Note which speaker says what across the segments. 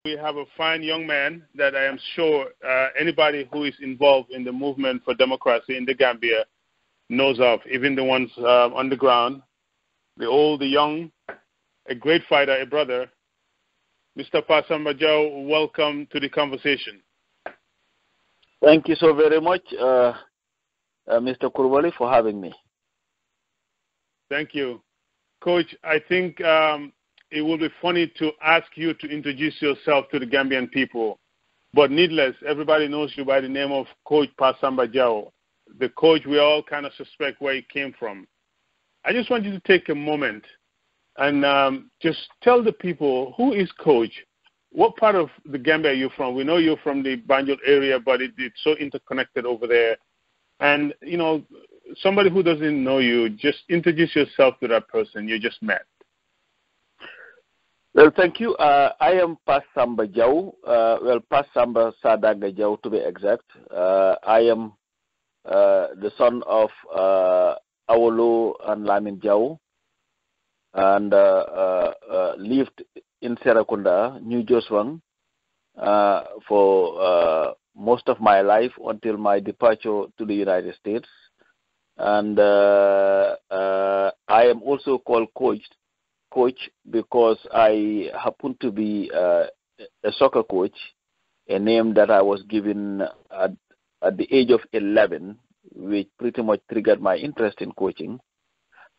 Speaker 1: We have a fine young man that I am sure anybody who is involved in the movement for democracy in the Gambia knows of, even the ones on the ground, the old, the young, a great fighter, a brother. Mr. Pa Samba Jow, welcome to the conversation.
Speaker 2: Thank you so very much, Mr. Krubally, for having me.
Speaker 1: Thank you. Coach, I think it will be funny to ask you to introduce yourself to the Gambian people. But needless, everybody knows you by the name of Coach Pa Samba Jow. The coach, we all kind of suspect where he came from. I just want you to take a moment and just tell the people, who is Coach? What part of the Gambia are you from? We know you're from the Banjul area, but it's so interconnected over there. And, you know, somebody who doesn't know you, just introduce yourself to that person you just met.
Speaker 2: Well, thank you. I am Pa Samba Jow. Pa Samba Sadaga Jow, to be exact. I am the son of Awolo and Lamin Jow, and lived in Serakunda, New Joswang, for most of my life until my departure to the United States. And I am also called Coach because I happen to be a soccer coach, a name that I was given at the age of 11, which pretty much triggered my interest in coaching.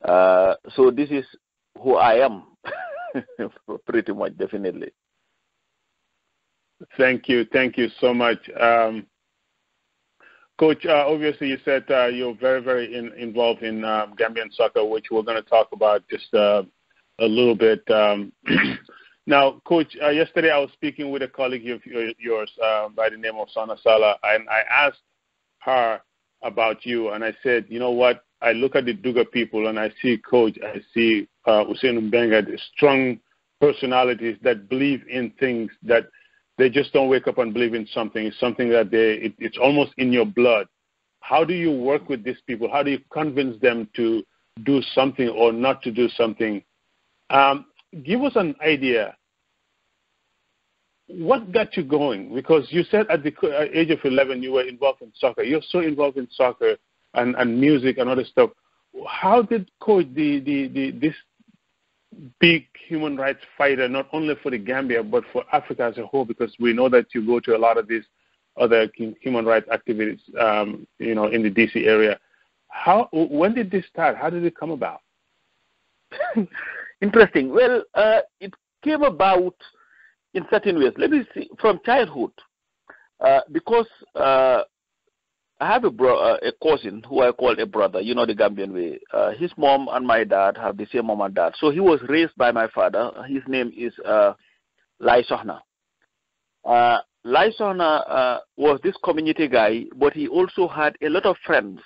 Speaker 2: So this is who I am, pretty much, definitely.
Speaker 1: Thank you so much. Coach, obviously you said you're very, very involved in Gambian soccer, which we're going to talk about just a little bit. Now, Coach, yesterday I was speaking with a colleague of yours by the name of Sana Sala, and I asked her about you, and I said, you know what, I look at the Duga people, and I see Coach, I see Hussein Mbenga, strong personalities that believe in things that they just don't wake up and believe in something. It's something that it's almost in your blood. How do you work with these people? How do you convince them to do something or not to do something? Give us an idea. What got you going? Because you said at the age of 11 you were involved in soccer. You're so involved in soccer and music and other stuff. How did Coach, this big human rights fighter, not only for the Gambia but for Africa as a whole, because we know that you go to a lot of these other human rights activities, in the DC area. When did this start? How did it come about?
Speaker 2: Interesting. Well, it came about in certain ways. Let me see, from childhood, because I have a cousin who I call a brother, the Gambian way. His mom and my dad have the same mom and dad. So he was raised by my father. His name is Lai Sohna. Lai Sohna was this community guy, but he also had a lot of friends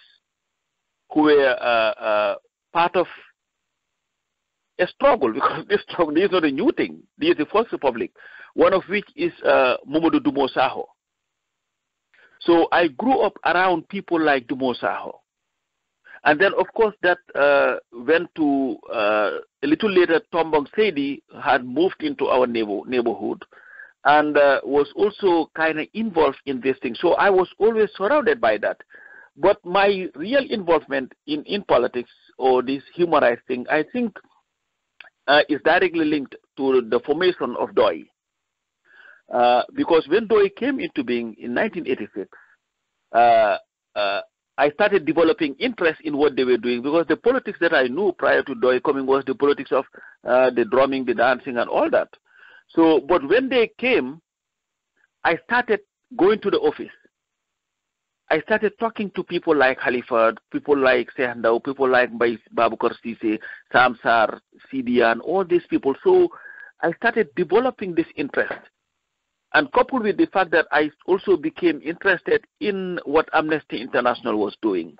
Speaker 2: who were part of a struggle, because this struggle is not a new thing. This is the First Republic, one of which is Momodou Dumosaho. So I grew up around people like Dumosaho. And then, of course, that went to, a little later, Tombong Sedi had moved into our neighborhood and was also kind of involved in this thing. So I was always surrounded by that. But my real involvement in politics or this human rights thing, I think, is directly linked to the formation of DOI. Because when DOI came into being in 1986, I started developing interest in what they were doing, because the politics that I knew prior to DOI coming was the politics of the drumming, the dancing, and all that. So, but when they came, I started going to the office. I started talking to people like Khalifa, people like Sehandao, people like Babukar Sise, Samsar, Sidian, all these people. So I started developing this interest. And coupled with the fact that I also became interested in what Amnesty International was doing.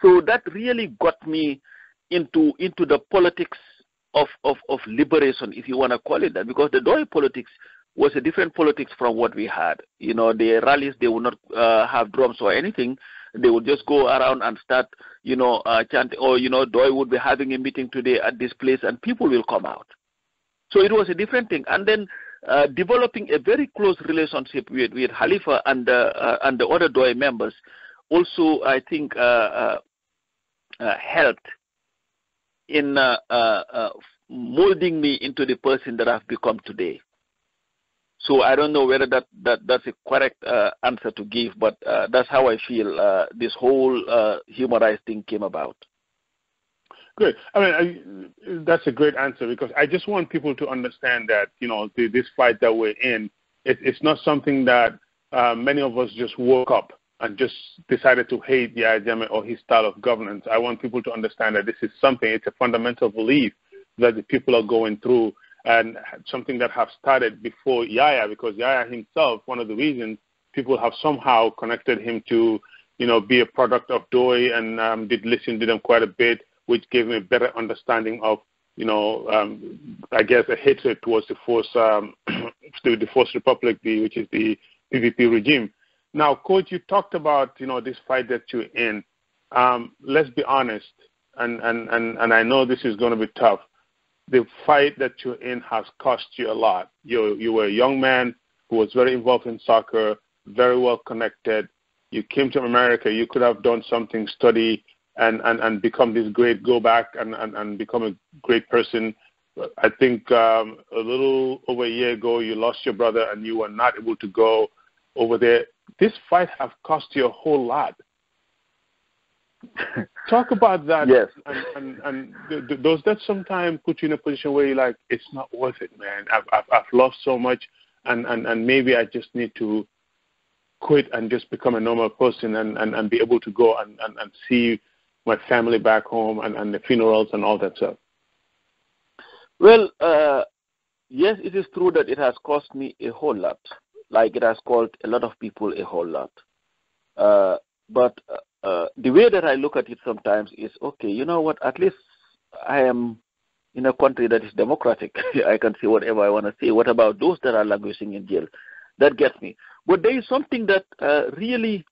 Speaker 2: So that really got me into the politics of liberation, if you want to call it that, because the DOI politics was a different politics from what we had. The rallies, they would not have drums or anything. They would just go around and start, chanting, or, DOI would be having a meeting today at this place and people will come out. So it was a different thing. And then developing a very close relationship with Khalifa and the other DOI members also, I think, helped in molding me into the person that I've become today. So I don't know whether that's a correct answer to give, but that's how I feel this whole human rights thing came about.
Speaker 1: Good. I mean, that's a great answer, because I just want people to understand that, you know, this fight that we're in, it's not something that many of us just woke up and just decided to hate the Jammeh or his style of governance. I want people to understand that this is something, it's a fundamental belief that the people are going through, and something that have started before Yahya, because Yahya himself, one of the reasons people have somehow connected him to, you know, be a product of Doi, and did listen to them quite a bit, which gave him a better understanding of, you know, I guess a hatred towards the Forced Republic, which is the PVP regime. Now, Coach, you talked about, you know, this fight that you're in. Let's be honest, and I know this is going to be tough. The fight that you're in has cost you a lot. You were a young man who was very involved in soccer, very well connected. You came to America. You could have done something, study, and become this great, go back and become a great person. I think a little over a year ago, you lost your brother and you were not able to go over there. This fight have cost you a whole lot. Talk about that.
Speaker 2: Yes.
Speaker 1: And does that sometimes put you in a position where you're like, it's not worth it, man. I've lost so much, and maybe I just need to quit and just become a normal person and be able to go and see my family back home and the funerals and all that stuff?
Speaker 2: Well, yes, it is true that it has cost me a whole lot. Like it has cost a lot of people a whole lot. But the way that I look at it sometimes is, okay, you know what, at least I am in a country that is democratic. I can say whatever I want to say. What about those that are languishing in jail? That gets me. But there is something that really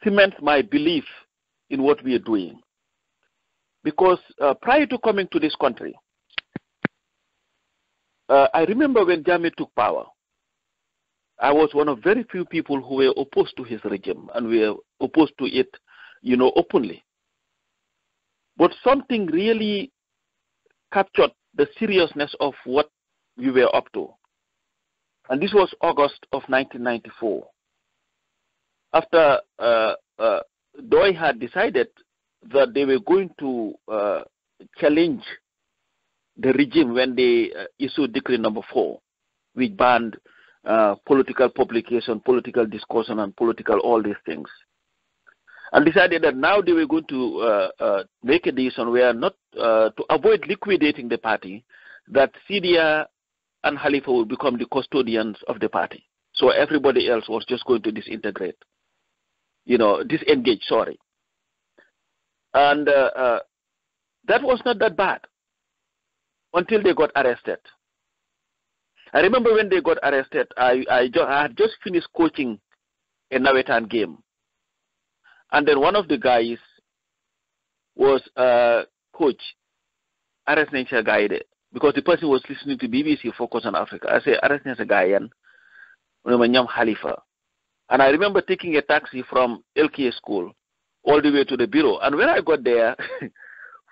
Speaker 2: cements my belief in what we are doing. Because prior to coming to this country, I remember when Jammeh took power, I was one of very few people who were opposed to his regime, and were opposed to it, you know, openly. But something really captured the seriousness of what we were up to. And this was August of 1994. After Doi had decided that they were going to challenge the regime when they issued Decree Number 4, which banned political publication, political discussion, and political all these things. And decided that now they were going to make a decision where not to avoid liquidating the party, that Sidia and Khalifa would become the custodians of the party. So everybody else was just going to disengage, sorry. And that was not that bad until they got arrested. I remember when they got arrested, I had just finished coaching a Nawetan game. And then one of the guys was, Coach, arrest nature guy, because the person was listening to BBC Focus on Africa. I said, arrest nature guy, and Khalifa. And I remember taking a taxi from LKA school all the way to the bureau. And when I got there,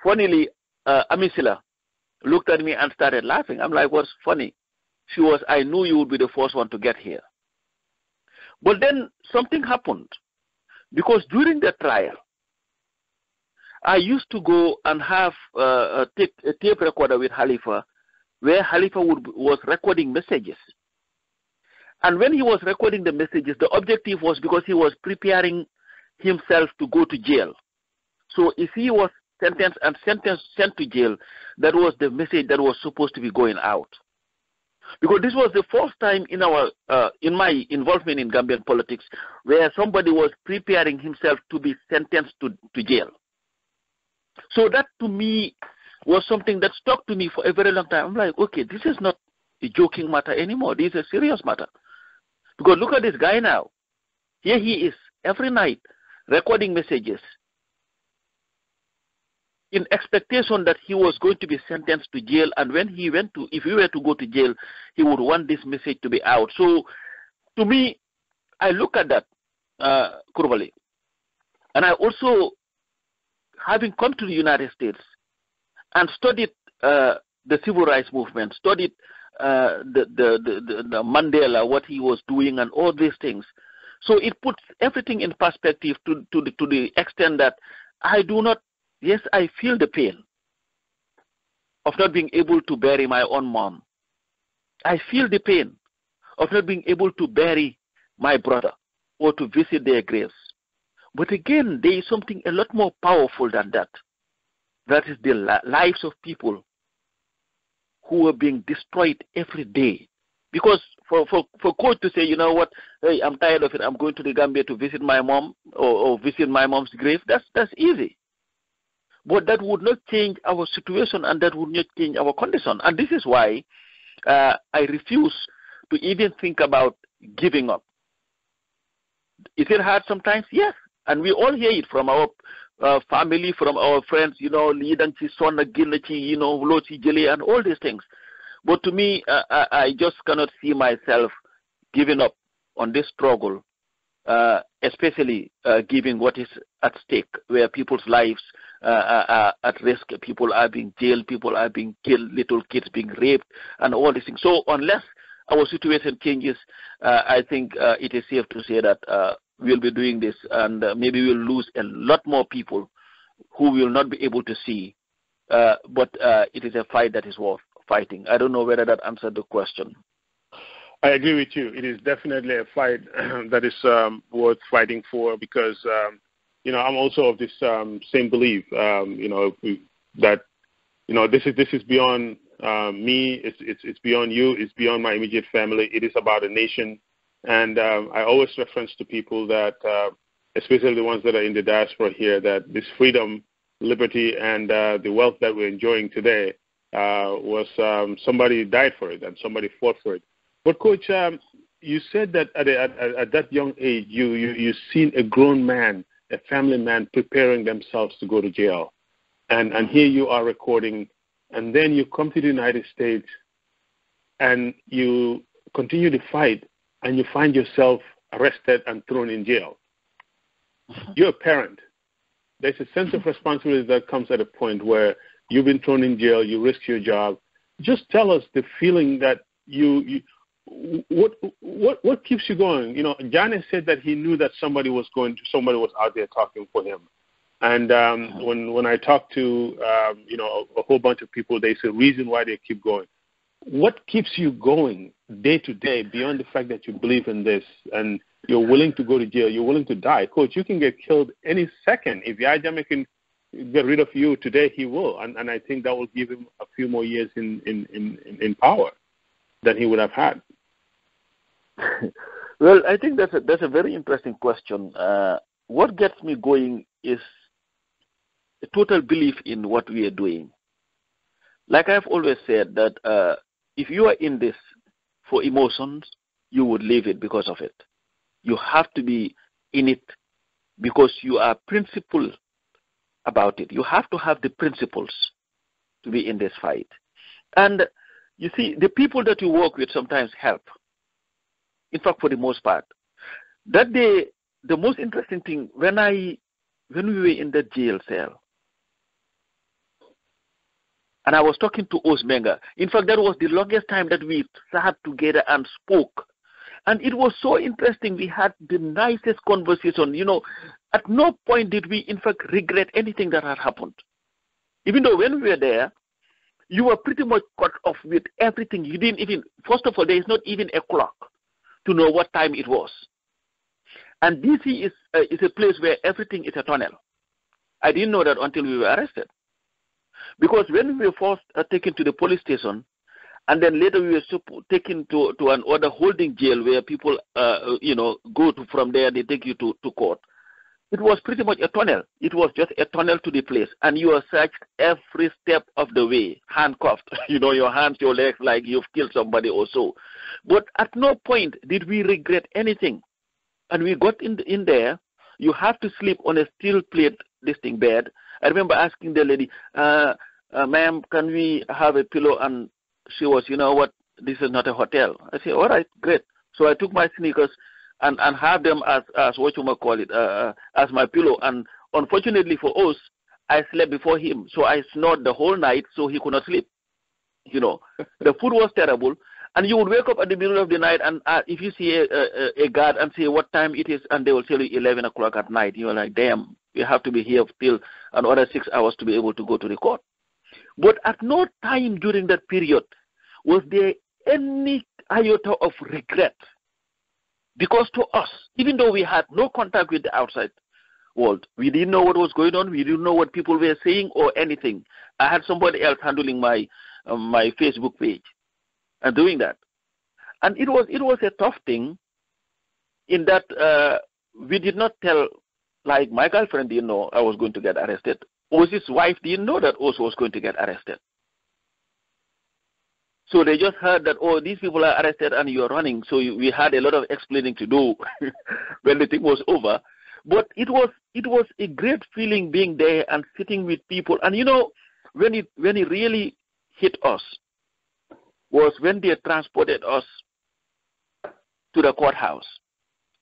Speaker 2: funnily, Amisila looked at me and started laughing. I'm like, what's funny? She was, I knew you would be the first one to get here. But then something happened. Because during the trial, I used to go and have a tape recorder with Khalifa, where Khalifa was recording messages. And when he was recording the messages, the objective was because he was preparing himself to go to jail. So if he was sentenced and sent to jail, that was the message that was supposed to be going out. Because this was the first time in my involvement in Gambian politics where somebody was preparing himself to be sentenced to jail. So that to me was something that stuck to me for a very long time. I'm like, okay, this is not a joking matter anymore. This is a serious matter. Because look at this guy now. Here he is every night recording messages. in expectation that he was going to be sentenced to jail, and when he went to, if he were to go to jail, he would want this message to be out. So, to me, I look at that, Krubally, and I also, having come to the United States and studied the civil rights movement, studied the Mandela, what he was doing, and all these things. So it puts everything in perspective to the extent that I do not. Yes, I feel the pain of not being able to bury my own mom. I feel the pain of not being able to bury my brother or to visit their graves. But again, there is something a lot more powerful than that. That is the lives of people who are being destroyed every day. Because for Coach to say, you know what, hey, I'm tired of it, I'm going to the Gambia to visit my mom or visit my mom's grave, that's easy. But that would not change our situation, and that would not change our condition. And this is why I refuse to even think about giving up. Is it hard sometimes? Yes. And we all hear it from our family, from our friends, you know, Lidanchi, Sona, Ginachi, you know, Lochi, Jili, and all these things. But to me, I just cannot see myself giving up on this struggle, especially given what is at stake, where people's lives are at risk, people are being jailed, people are being killed, little kids being raped, and all these things. So unless our situation changes, I think it is safe to say that we'll be doing this, and maybe we'll lose a lot more people who will not be able to see. But it is a fight that is worth fighting. I don't know whether that answered the question.
Speaker 1: I agree with you. It is definitely a fight that is worth fighting for, because you know, I'm also of this same belief. You know, that you know, this is beyond me. It's beyond you. It's beyond my immediate family. It is about a nation. And I always reference to people that, especially the ones that are in the diaspora here, that this freedom, liberty, and the wealth that we're enjoying today was somebody died for it and somebody fought for it. But Coach, you said that at that young age, you seen a grown man, a family man, preparing themselves to go to jail, and here you are recording, and then you come to the United States, and you continue to fight. And you find yourself arrested and thrown in jail. You're a parent. There's a sense of responsibility that comes at a point where you've been thrown in jail, you risk your job. Just tell us the feeling that what keeps you going? You know, Johnny said that he knew that somebody was out there talking for him. And when I talk to you know, a whole bunch of people, there's a reason why they keep going. What keeps you going day to day beyond the fact that you believe in this and you're willing to go to jail, you're willing to die? Coach, you can get killed any second. If Yajame can get rid of you today, he will. And I think that will give him a few more years in power than he would have had.
Speaker 2: Well, I think that's a very interesting question. What gets me going is a total belief in what we are doing. Like I've always said, that if you are in this for emotions, you would leave it because of it. You have to be in it because you are principled about it. You have to have the principles to be in this fight. And you see, the people that you work with sometimes help. In fact, for the most part. That day, the most interesting thing, when we were in the jail cell, and I was talking to Osmenga. In fact, that was the longest time that we sat together and spoke. And it was so interesting. We had the nicest conversation. You know, at no point did we, in fact, regret anything that had happened. Even though when we were there, you were pretty much cut off with everything. You didn't even, first of all, there is not even a clock to know what time it was. And DC is a place where everything is a tunnel. I didn't know that until we were arrested. Because when we were first taken to the police station, and then later we were taken to an other holding jail where people, you know, go to from there, they take you to court. It was pretty much a tunnel. It was just a tunnel to the place. And you are searched every step of the way, handcuffed, you know, your hands, your legs, like you've killed somebody or so. But at no point did we regret anything. And we got in there. You have to sleep on a steel plate bed, I remember asking the lady, ma'am, can we have a pillow? And she was, you know what, this is not a hotel. I said, all right, great. So I took my sneakers and have them as what you might call it, as my pillow. And unfortunately for us, I slept before him. So I snored the whole night so he could not sleep. You know, the food was terrible. And you would wake up at the middle of the night, and if you see a guard and say what time it is, and they will tell you 11 o'clock at night, you're like, damn, you have to be here till another 6 hours to be able to go to the court. But at no time during that period was there any iota of regret. Because to us, even though we had no contact with the outside world, we didn't know what was going on, we didn't know what people were saying or anything. I had somebody else handling my Facebook page and doing that. And it was a tough thing in that we did not tell, like my girlfriend didn't know I was going to get arrested. Oz's wife didn't know that Oz was going to get arrested. So they just heard that, oh, these people are arrested and you're running. So we had a lot of explaining to do when the thing was over. But it was a great feeling being there and sitting with people. And you know, when it really hit us was when they transported us to the courthouse.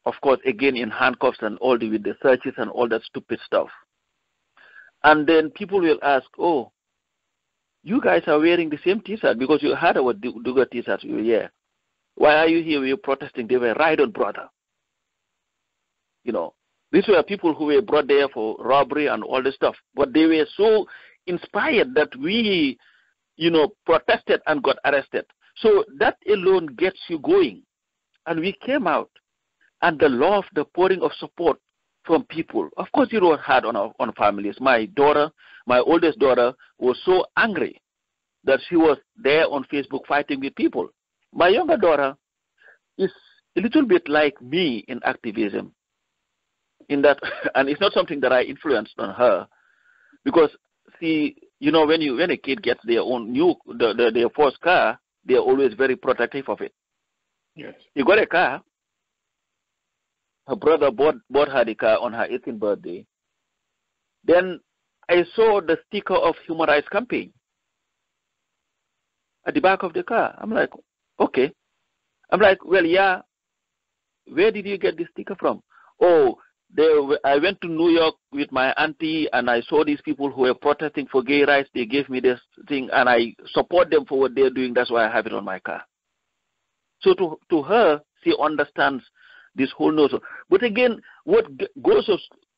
Speaker 2: Of course, again in handcuffs and all with the searches and all that stupid stuff. And then people will ask, oh, you guys are wearing the same T-shirt because you had our Duga T-shirts. Yeah. Why are you here? We're protesting. They were right on, brother. You know, these were people who were brought there for robbery and all this stuff. But they were so inspired that we, you know, protested and got arrested. So that alone gets you going. And we came out, and the love, the pouring of support from people. Of course, it was hard on families. My daughter, my oldest daughter, was so angry that she was there on Facebook fighting with people. My younger daughter is a little bit like me in activism, in that, and it's not something that I influenced on her, because see, you know, when a kid gets their own their first car, they're always very protective of it.
Speaker 1: Yes.
Speaker 2: You got a car. Her brother bought her the car on her 18th birthday. Then I saw the sticker of Human Rights Campaign at the back of the car. I'm like, okay. I'm like, well, yeah, where did you get this sticker from? Oh, I went to New York with my auntie, and I saw these people who were protesting for gay rights. They gave me this thing, and I support them for what they're doing. That's why I have it on my car. So to her, she understands this whole notion. But again, what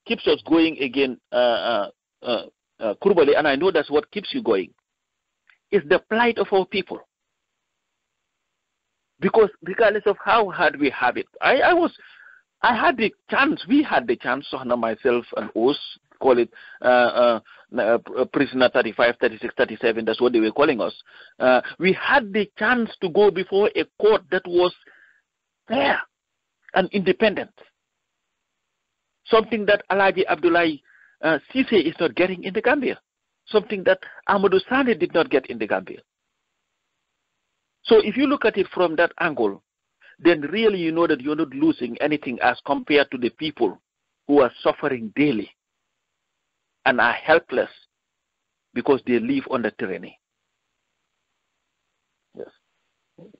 Speaker 2: keeps us going again, Krubally, and I know that's what keeps you going, is the plight of our people. Because regardless of how hard we have it, we had the chance, Sohna, myself, and Os, call it prisoner 35, 36, 37, that's what they were calling us. We had the chance to go before a court that was fair and independent. Something that Alhaji Abdoulaye Cissé is not getting in the Gambia. Something that Amadou Sane did not get in the Gambia. So if you look at it from that angle, then really you know that you're not losing anything as compared to the people who are suffering daily and are helpless because they live on the tyranny.
Speaker 1: Yes.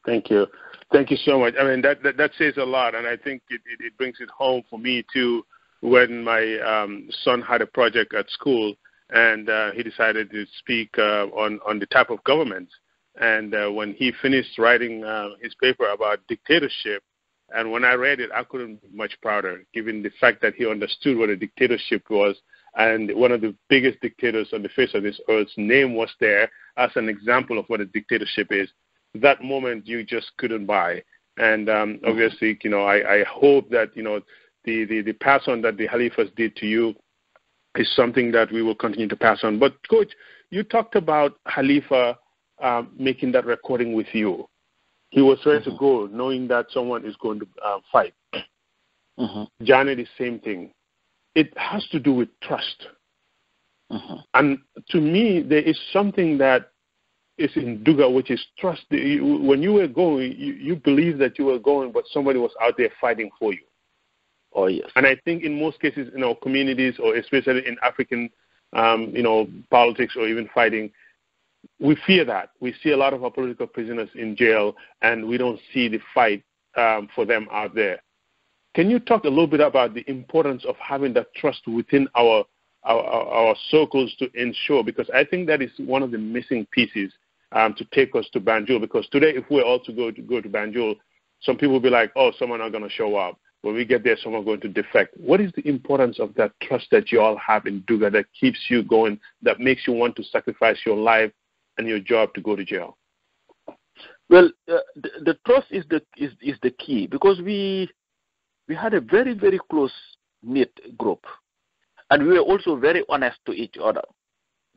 Speaker 1: Thank you. Thank you so much. I mean, that says a lot, and I think it brings it home for me, too, when my son had a project at school, and he decided to speak on the type of government. And when he finished writing his paper about dictatorship, and when I read it, I couldn't be much prouder, given the fact that he understood what a dictatorship was, and one of the biggest dictators on the face of this earth's name was there as an example of what a dictatorship is. That moment you just couldn't buy. And obviously, you know, I hope that, you know, the pass on that the Khalifas did to you is something that we will continue to pass on. But, Coach, you talked about Khalifa making that recording with you. He was ready to go, knowing that someone is going to fight. Johnny, the same thing. It has to do with trust. And to me, there is something that is in Duga, which is trust. When you were going, you believed that you were going, but somebody was out there fighting for you.
Speaker 2: Oh, yes.
Speaker 1: And I think in most cases in our communities, or especially in African politics or even fighting. We fear that. We see a lot of our political prisoners in jail, and we don't see the fight for them out there. Can you talk a little bit about the importance of having that trust within our circles to ensure? Because I think that is one of the missing pieces to take us to Banjul. Because today, if we're all to go to Banjul, some people will be like, oh, someone not going to show up. When we get there, someone going to defect. What is the importance of that trust that you all have in Duga that keeps you going, that makes you want to sacrifice your life and your job to go to jail?
Speaker 2: Well, the trust is the key, because we had a very, very close-knit group, and we were also very honest to each other,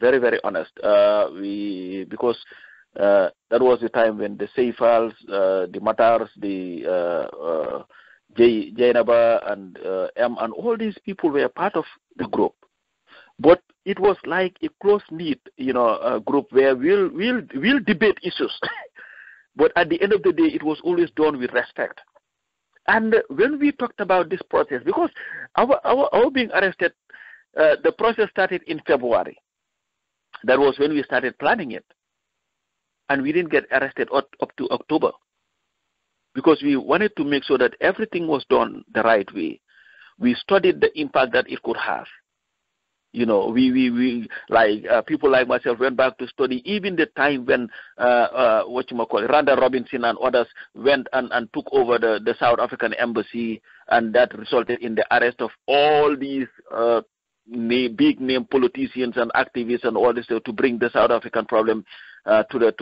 Speaker 2: very, very honest. Because that was the time when the Seifals, the Matars, the Jainaba and M and all these people were part of the group. But it was like a close-knit, group where we'll debate issues. But at the end of the day, it was always done with respect. And when we talked about this process, because our being arrested, the process started in February. That was when we started planning it. And we didn't get arrested up to October, because we wanted to make sure that everything was done the right way. We studied the impact that it could have. We people like myself went back to study even the time when Randa Robinson and others went and took over the South African embassy, and that resulted in the arrest of all these big name politicians and activists and all this to bring the South African problem to the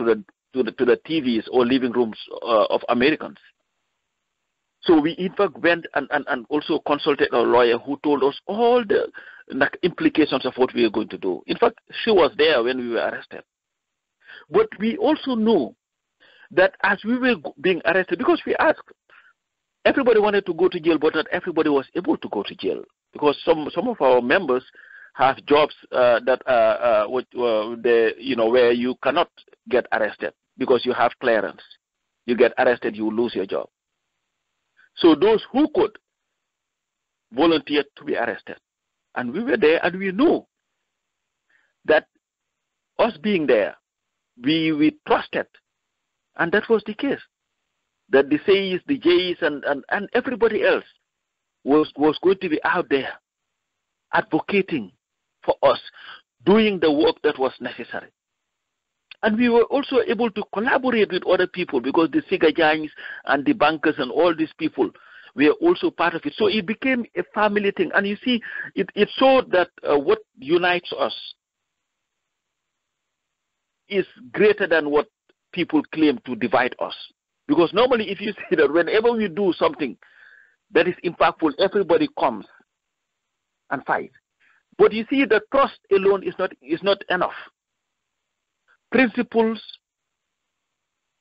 Speaker 2: TVs or living rooms of Americans. So we in fact went and also consulted a lawyer who told us all the implications of what we were going to do. In fact, she was there when we were arrested. But we also knew that as we were being arrested, because we asked, everybody wanted to go to jail, but not everybody was able to go to jail, because some of our members have jobs where you cannot get arrested because you have clearance. You get arrested, you lose your job. So those who could volunteered to be arrested. And we were there, and we knew that us being there, we trusted. And that was the case. That the Sayis, the Jays, and everybody else was going to be out there advocating for us, doing the work that was necessary. And we were also able to collaborate with other people, because the Sigajans and the bankers and all these people were also part of it. So it became a family thing. And you see, it showed that what unites us is greater than what people claim to divide us. Because normally, if you see that whenever we do something that is impactful, everybody comes and fights. But you see, the trust alone is not enough. Principles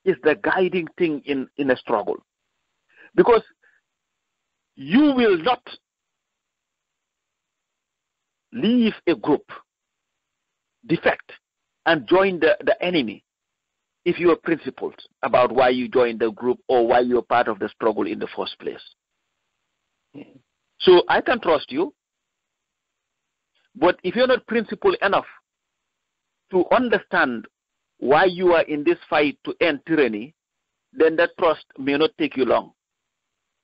Speaker 2: is the guiding thing in a struggle. Because you will not leave a group, defect, and join the enemy if you are principled about why you joined the group or why you are part of the struggle in the first place. So I can trust you, but if you're not principled enough to understand why you are in this fight to end tyranny, then that trust may not take you long.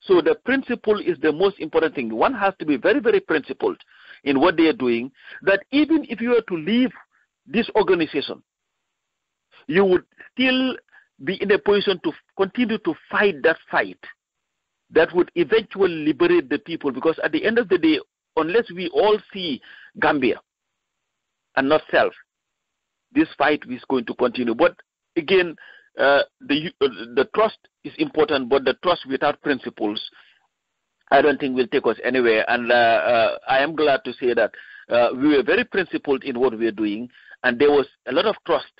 Speaker 2: So the principle is the most important thing. One has to be very, very principled in what they are doing, that even if you were to leave this organization, you would still be in a position to continue to fight that fight that would eventually liberate the people. Because at the end of the day, unless we all see Gambia and not self, this fight is going to continue. But again, the trust is important, but the trust without principles, I don't think will take us anywhere. And I am glad to say that we were very principled in what we were doing, and there was a lot of trust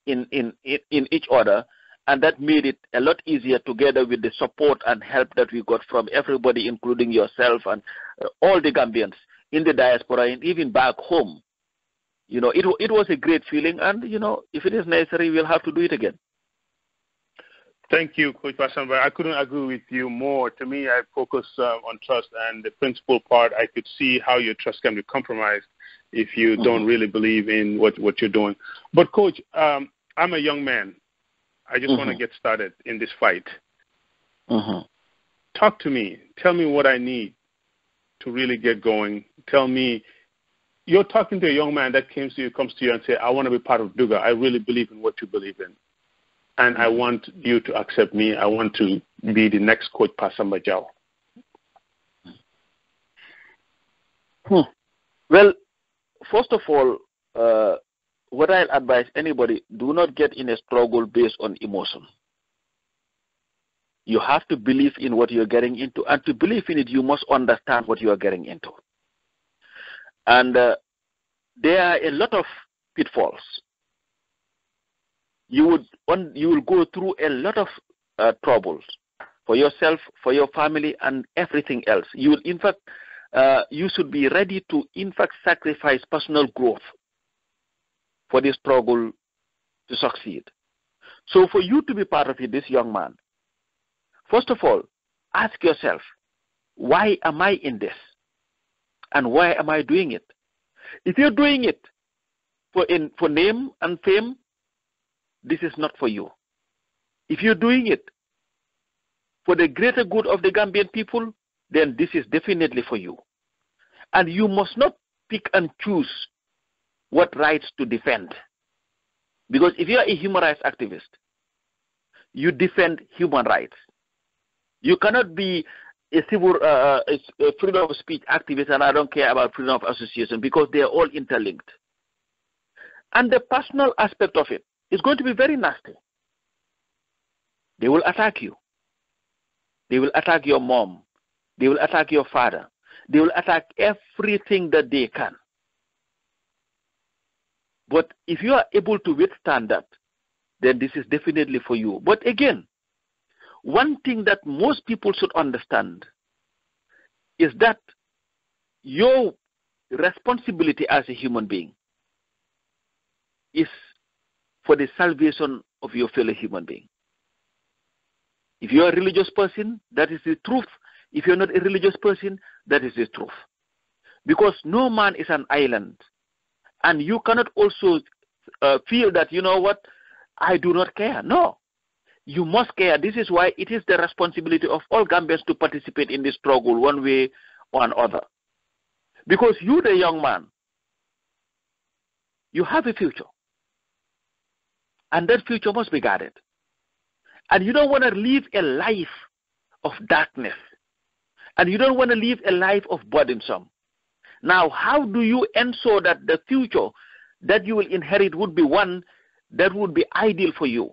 Speaker 2: in each other, and that made it a lot easier, together with the support and help that we got from everybody, including yourself and all the Gambians in the diaspora and even back home. It was a great feeling, and, if it is necessary, we'll have to do it again.
Speaker 1: Thank you, Coach Pa Samba. I couldn't agree with you more. To me, I focus on trust, and the principal part, I could see how your trust can be compromised if you don't really believe in what you're doing. But, Coach, I'm a young man. I just want to get started in this fight. Talk to me. Tell me what I need to really get going. Tell me, you're talking to a young man that comes to you and say, I want to be part of Duga. I really believe in what you believe in. And I want you to accept me. I want to be the next Coach Pa Samba Jow.
Speaker 2: Well, first of all, what I'll advise anybody, do not get in a struggle based on emotion. You have to believe in what you're getting into. And to believe in it, you must understand what you are getting into. And there are a lot of pitfalls. You will go through a lot of troubles for yourself, for your family, and everything else. You will, in fact, you should be ready to, in fact, sacrifice personal growth for this struggle to succeed. So for you to be part of it, this young man, first of all, ask yourself, why am I in this? And why am I doing it? If you're doing it for name and fame, this is not for you. If you're doing it for the greater good of the Gambian people, then this is definitely for you. And you must not pick and choose what rights to defend. Because if you are a human rights activist, you defend human rights. You cannot be a civil a freedom of speech activist and I don't care about freedom of association, because they are all interlinked. And the personal aspect of it is going to be very nasty. They will attack you. They will attack your mom. They will attack your father. They will attack everything that they can. But if you are able to withstand that, then this is definitely for you. But again, one thing that most people should understand is that your responsibility as a human being is for the salvation of your fellow human being. If you are a religious person, that is the truth. If you're not a religious person, that is the truth. Because no man is an island. And you cannot also feel that, you know what, I do not care. No. You must care. This is why it is the responsibility of all Gambians to participate in this struggle one way or another. Because you, the young man, you have a future. And that future must be guarded. And you don't want to live a life of darkness. And you don't want to live a life of burdensome. Now, how do you ensure that the future that you will inherit would be one that would be ideal for you?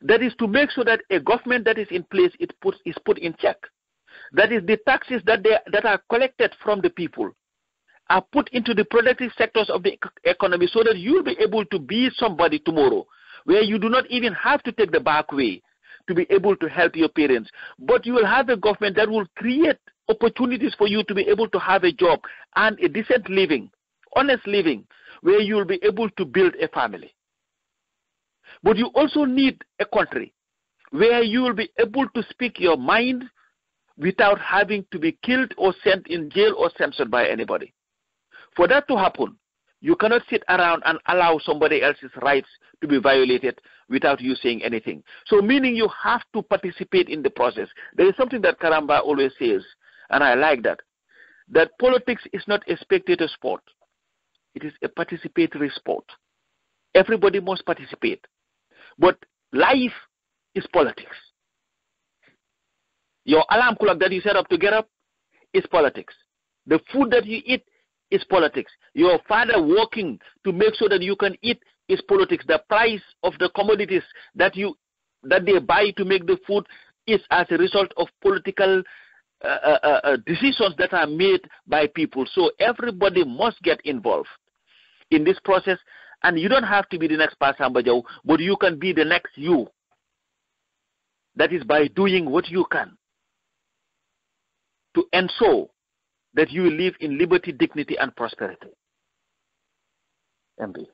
Speaker 2: That is to make sure that a government that is in place is put in check. That is, the taxes that are collected from the people are put into the productive sectors of the economy, so that you'll be able to be somebody tomorrow where you do not even have to take the back way to be able to help your parents. But you will have a government that will create opportunities for you to be able to have a job and a decent living, honest living, where you will be able to build a family. But you also need a country where you will be able to speak your mind without having to be killed or sent in jail or censored by anybody. For that to happen, you cannot sit around and allow somebody else's rights to be violated without you saying anything. So meaning you have to participate in the process. There is something that Karamba always says, and I like that politics is not a spectator sport. It is a participatory sport. Everybody must participate. But life is politics. Your alarm clock that you set up to get up is politics. The food that you eat is politics. Your father working to make sure that you can eat is politics. The price of the commodities that they buy to make the food is as a result of political decisions that are made by people. So everybody must get involved in this process. And you don't have to be the next Pa Samba Jow, but you can be the next you. That is by doing what you can to ensure that you will live in liberty, dignity, and prosperity. MB.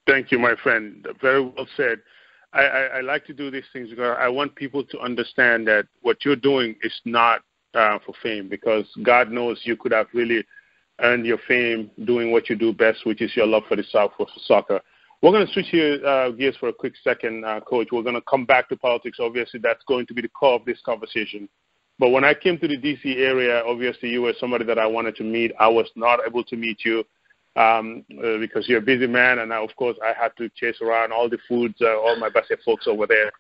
Speaker 1: Thank you, my friend. Very well said. I like to do these things because I want people to understand that what you're doing is not for fame, because God knows you could have really earned your fame doing what you do best, which is your love for the soccer. We're going to switch gears for a quick second, Coach. We're going to come back to politics. Obviously, that's going to be the core of this conversation. But when I came to the D.C. area, obviously you were somebody that I wanted to meet. I was not able to meet you because you're a busy man, and of course I had to chase around all the foods, all my Basse folks over there.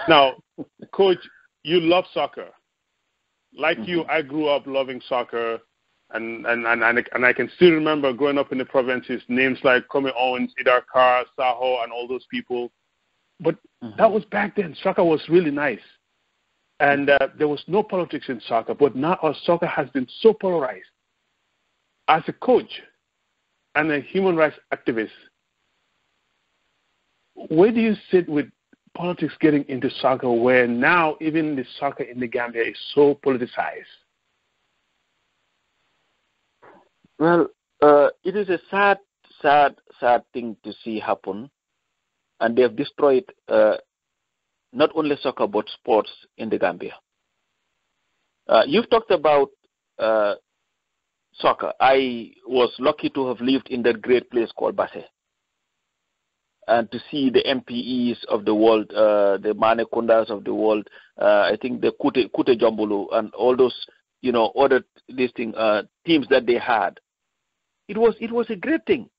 Speaker 1: Now, Coach, you love soccer. Like you, I grew up loving soccer, and I can still remember growing up in the provinces, names like Kwame Owens, Idar Kar, Saho, and all those people. But that was back then. Soccer was really nice. And there was no politics in soccer, but now our soccer has been so polarized. As a coach and a human rights activist, where do you sit with politics getting into soccer, where now even the soccer in the Gambia is so politicized?
Speaker 2: Well, it is a sad thing to see happen, and they have destroyed not only soccer but sports in the Gambia. You've talked about soccer. I was lucky to have lived in that great place called Basse, and to see the MPEs of the world, the Mane Kundas of the world, I think the Kute Jombulu and all those, other teams that they had. It was a great thing.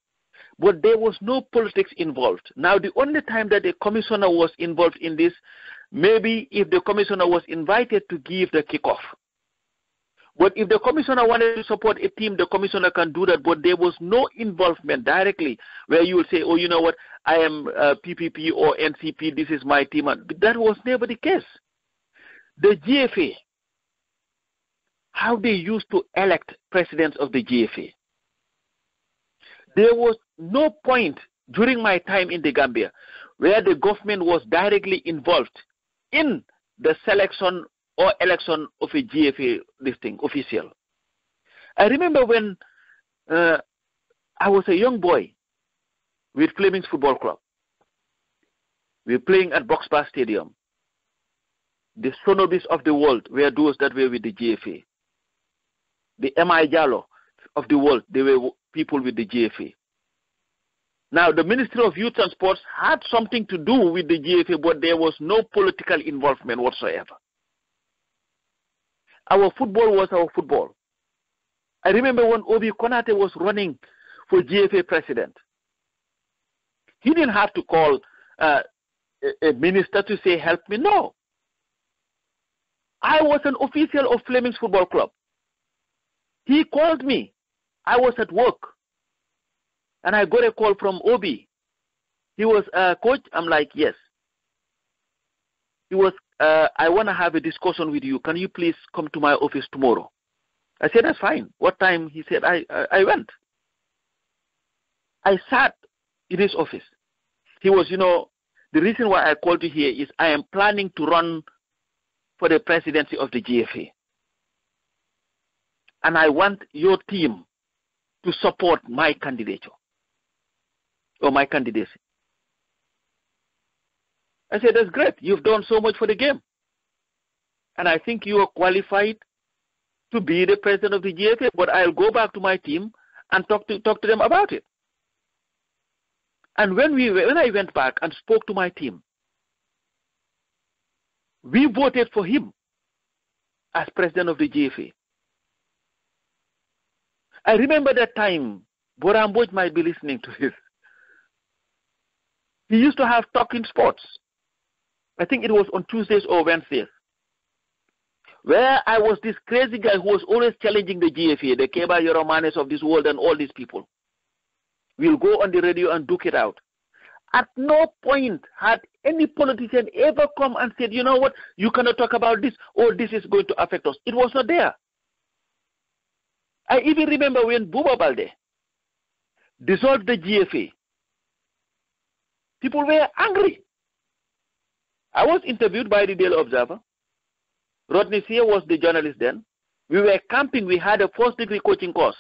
Speaker 2: But there was no politics involved. Now, the only time that the commissioner was involved in this, maybe if the commissioner was invited to give the kickoff. But if the commissioner wanted to support a team, the commissioner can do that. But there was no involvement directly where you will say, oh, you know what, I am PPP or NCP, this is my team. But that was never the case. The GFA, how they used to elect presidents of the GFA. There was no point during my time in the Gambia where the government was directly involved in the selection or election of a GFA official. I remember when I was a young boy with Fleming's Football Club. We were playing at Box Bar Stadium. The Sonobis of the world were those that were with the GFA. The M.I. Jallo of the world, they were people with the GFA. Now, the Ministry of Youth and Sports had something to do with the GFA, but there was no political involvement whatsoever. Our football was our football. I remember when Obi Konate was running for GFA president. He didn't have to call a minister to say, help me. No. I was an official of Fleming's Football Club. He called me. I was at work. And I got a call from Obi. He was, coach? I'm like, yes. He was, I want to have a discussion with you. Can you please come to my office tomorrow? I said, that's fine. What time? He said, I went. I sat in his office. He was, the reason why I called you here is I am planning to run for the presidency of the GFA. And I want your team to support my candidature or my candidacy. I said, that's great. You've done so much for the game. And I think you are qualified to be the president of the GFA, but I'll go back to my team and talk to them about it. And when I went back and spoke to my team, we voted for him as president of the GFA. I remember that time, Boramboj might be listening to this. He used to have talking sports. I think it was on Tuesdays or Wednesdays, where I was this crazy guy who was always challenging the GFA, the Keba Yoromanes of this world and all these people. We'll go on the radio and duke it out. At no point had any politician ever come and said, you know what, you cannot talk about this, or this is going to affect us. It was not there. I even remember when Buba Balde dissolved the GFA. People were angry. I was interviewed by the Daily Observer. Rodney Sear was the journalist then. We were camping. We had a first-degree coaching course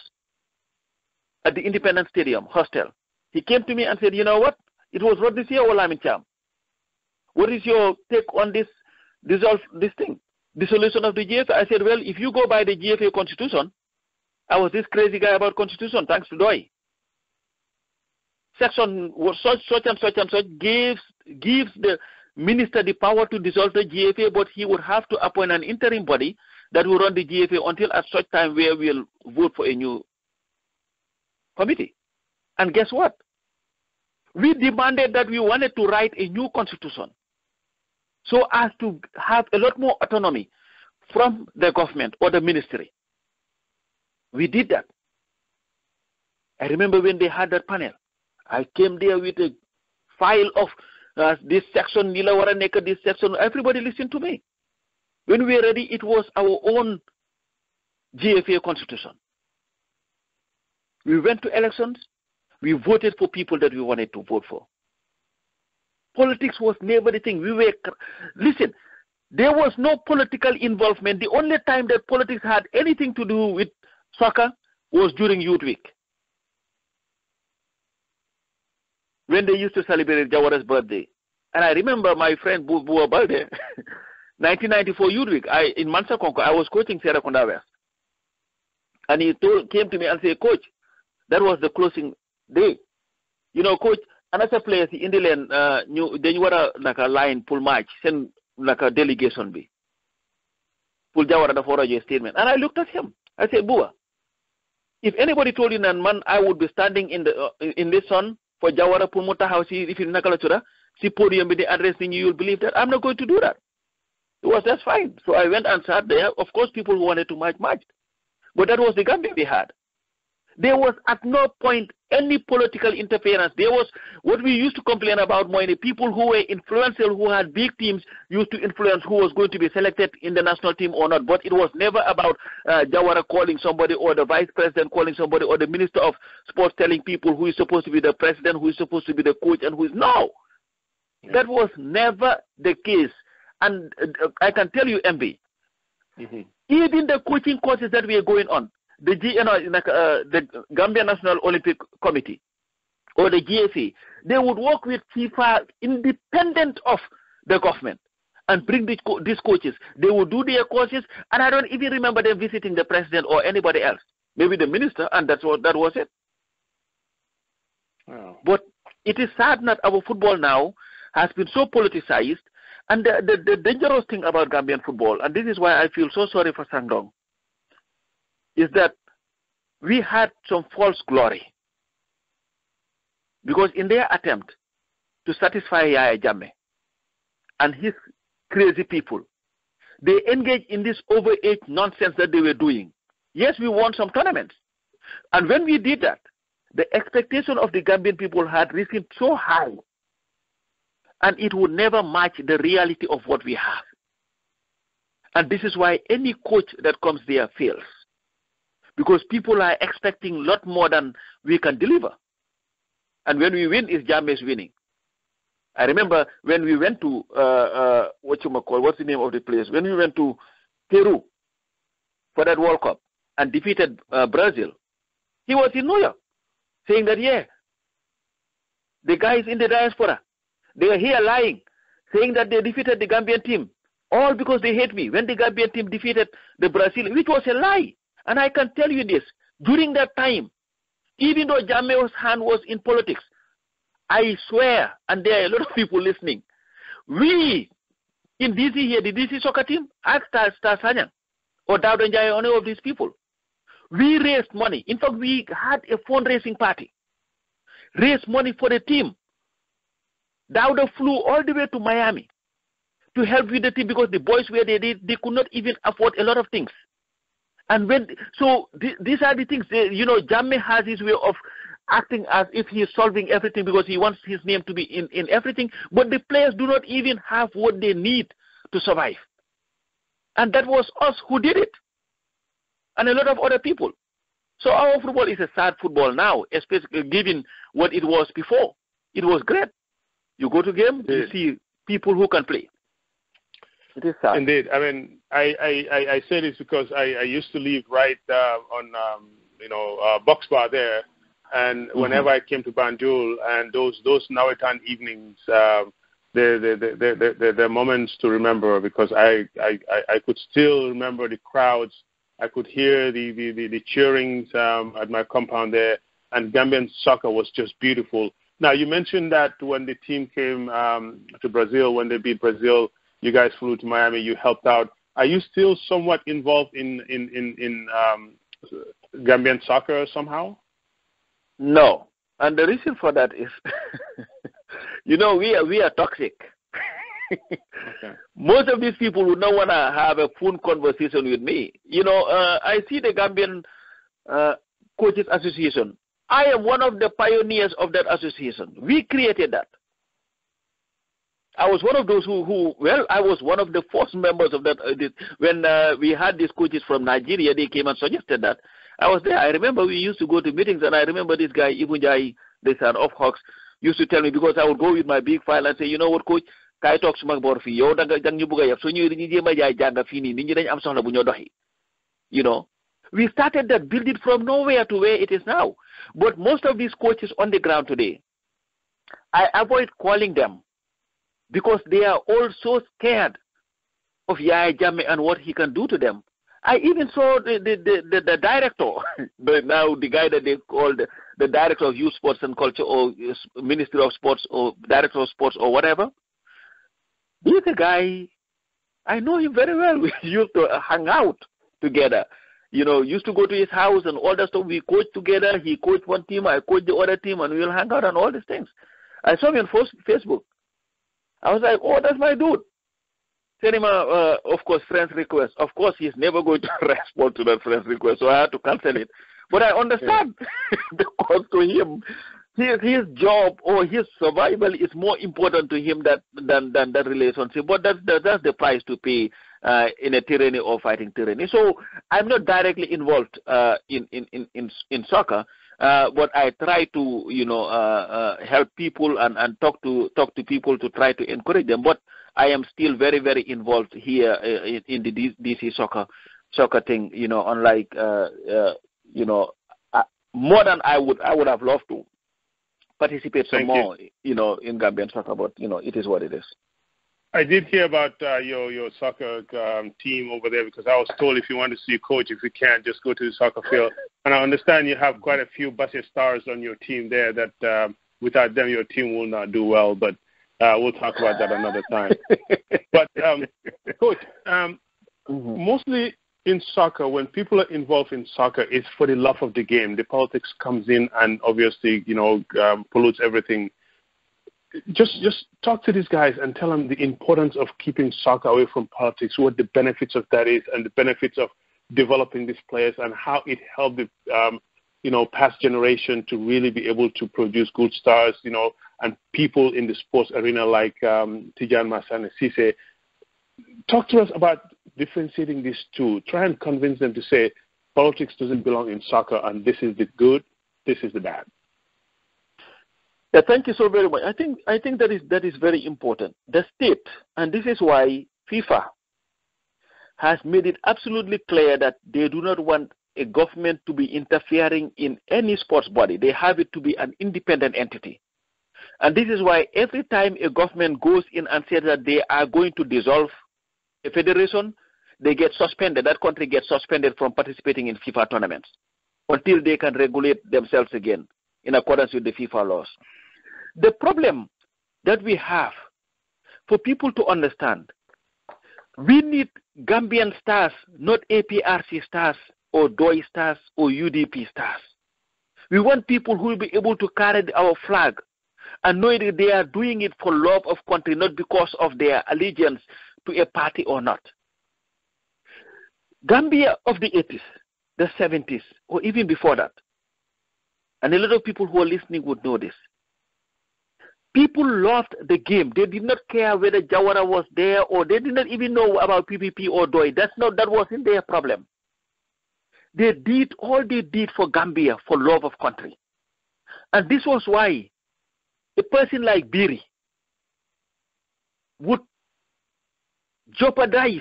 Speaker 2: at the Independence Stadium hostel. He came to me and said, you know what? It was Rodney Sear or Lamin Cham. What is your take on this dissolution of the GFA? I said, well, if you go by the GFA constitution, I was this crazy guy about constitution, thanks to Doi. Section was such and such and such gives the minister the power to dissolve the GFA, but he would have to appoint an interim body that will run the GFA until at such time where we'll vote for a new committee. And guess what? We demanded that we wanted to write a new constitution so as to have a lot more autonomy from the government or the ministry. We did that. I remember when they had that panel, I came there with a file of this section, Nila Waraneka, this section. Everybody listened to me. When we were ready, it was our own GFA constitution. We went to elections. We voted for people that we wanted to vote for. Politics was never the thing. Listen, there was no political involvement. The only time that politics had anything to do with soccer was during Youth Week, when they used to celebrate Jawara's birthday. And I remember my friend Bua Balde, 1994 Youth Week, in Mansa Konko, I was coaching Serakunda West. And he came to me and said, Coach, that was the closing day. You know, Coach, another players in the land, then you were like a line pull match, send like a delegation be. Pull Jawara the forage statement. And I looked at him. I said, Bua, if anybody told you that man, I would be standing in the sun for Jawara Pulmota House, if you Nakalachura, see podium with the address, then you'll believe that. I'm not going to do that. That's fine. So I went and sat there. Of course, people who wanted to marched. But that was the Gambia they had. There was at no point any political interference. There was what we used to complain about more. The people who were influential, who had big teams, used to influence who was going to be selected in the national team or not. But it was never about Jawara calling somebody or the vice president calling somebody or the minister of sports telling people who is supposed to be the president, who is supposed to be the coach, and who is no. Yeah. That was never the case. And I can tell you, MB, even the coaching courses that we are going on, the Gambia National Olympic Committee or the GFA, they would work with FIFA independent of the government and bring these coaches. They would do their courses, and I don't even remember them visiting the president or anybody else. Maybe the minister, and that was it. Wow. But it is sad that our football now has been so politicized. And the dangerous thing about Gambian football, and this is why I feel so sorry for Sangdong, is that we had some false glory. Because in their attempt to satisfy Yaya Jammeh and his crazy people, they engaged in this overage nonsense that they were doing. Yes, we won some tournaments. And when we did that, the expectation of the Gambian people had risen so high, and it would never match the reality of what we have. And this is why any coach that comes there fails. Because people are expecting a lot more than we can deliver. And when we win, it's Jammeh's winning. I remember when we went to, what's the name of the place? When we went to Peru for that World Cup and defeated Brazil, he was in New York saying that, yeah, the guys in the diaspora, they are here lying, saying that they defeated the Gambian team, all because they hate me. When the Gambian team defeated the Brazil, which was a lie. And I can tell you this, during that time, even though Jammeh's hand was in politics, I swear, and there are a lot of people listening, we in DC here, the DC soccer team, asked Star Sanyang or Dawda Njai or any of these people. We raised money. In fact, we had a fundraising party. Raised money for the team. Dawda flew all the way to Miami to help with the team because the boys where they could not even afford a lot of things. And these are the things, Jammeh has his way of acting as if he is solving everything because he wants his name to be in everything, but the players do not even have what they need to survive. And that was us who did it, and a lot of other people. So our football is a sad football now, especially given what it was before. It was great. You go to game, you see people who can play. It is sad.
Speaker 1: Indeed. I mean, I say this because I used to live right on Box Bar there, and whenever I came to Banjul and those Nawetan evenings, they're moments to remember because I could still remember the crowds I could hear the cheerings at my compound there, and Gambian soccer was just beautiful. Now, you mentioned that when the team came to Brazil, when they beat Brazil, you guys flew to Miami, you helped out. Are you still somewhat involved in Gambian soccer somehow?
Speaker 2: No. And the reason for that is, we are toxic. Okay. Most of these people would not want to have a phone conversation with me. I see the Gambian Coaches Association. I am one of the pioneers of that association. We created that. I was one of those I was one of the first members of that. When we had these coaches from Nigeria, they came and suggested that. I was there. I remember we used to go to meetings, and I remember this guy, Ibunjai, the son of Hawks, used to tell me, because I would go with my big file and say, you know what, coach, kay talk suma bor fi yow dang ñu bëgg yeb so ñu ñi jema jaay jàng fi ni nit ñi dañ am soxla bu ñoo doxi. We started that, build it from nowhere to where it is now. But most of these coaches on the ground today, I avoid calling them because they are all so scared of Yaya Jammeh and what he can do to them. I even saw the director, now the guy that they call the director of youth sports and culture, or Ministry of Sports, or director of sports, or whatever. He's a guy, I know him very well. We used to hang out together. Used to go to his house and all that stuff. We coached together. He coached one team, I coached the other team, and we'll hang out and all these things. I saw him on Facebook. I was like, oh, that's my dude. Send him of course, friend's request. Of course, he's never going to respond to that friend's request, so I had to cancel it. But I understand, because to him, his job or his survival is more important to him than that relationship. But that's the price to pay in a tyranny or fighting tyranny. So I'm not directly involved in soccer, but I try to help people and talk to people to try to encourage them. But I am still very, very involved here in the DC soccer thing. Unlike more than I would have loved to participate some more, in Gambian soccer, but it is what it is.
Speaker 1: I did hear about your soccer team over there, because I was told if you want to see a coach, if you can't, just go to the soccer field. And I understand you have quite a few Basset stars on your team there that without them your team will not do well, but we'll talk about that another time. But, Coach, mostly in soccer, when people are involved in soccer, it's for the love of the game. The politics comes in and obviously, pollutes everything. Just talk to these guys and tell them the importance of keeping soccer away from politics, what the benefits of that is, and the benefits of developing these players, and how it helped the past generation to really be able to produce good stars, and people in the sports arena like Tijan Masane Cisse. Talk to us about differentiating these two. Try and convince them to say politics doesn't belong in soccer, and this is the good, this is the bad.
Speaker 2: Yeah, thank you so very much. I think that is very important. The state, and this is why FIFA has made it absolutely clear that they do not want a government to be interfering in any sports body. They have it to be an independent entity. And this is why every time a government goes in and says that they are going to dissolve a federation, they get suspended. That country gets suspended from participating in FIFA tournaments until they can regulate themselves again in accordance with the FIFA laws. The problem that we have, for people to understand, we need Gambian stars, not APRC stars or DOI stars or UDP stars. We want people who will be able to carry our flag and know that they are doing it for love of country, not because of their allegiance to a party or not. Gambia of the 80s, the 70s, or even before that, and a lot of people who are listening would know this. People loved the game. They did not care whether Jawara was there, or they did not even know about PPP or DOI. That wasn't their problem. They did all they did for Gambia for love of country. And this was why a person like Biri would jeopardize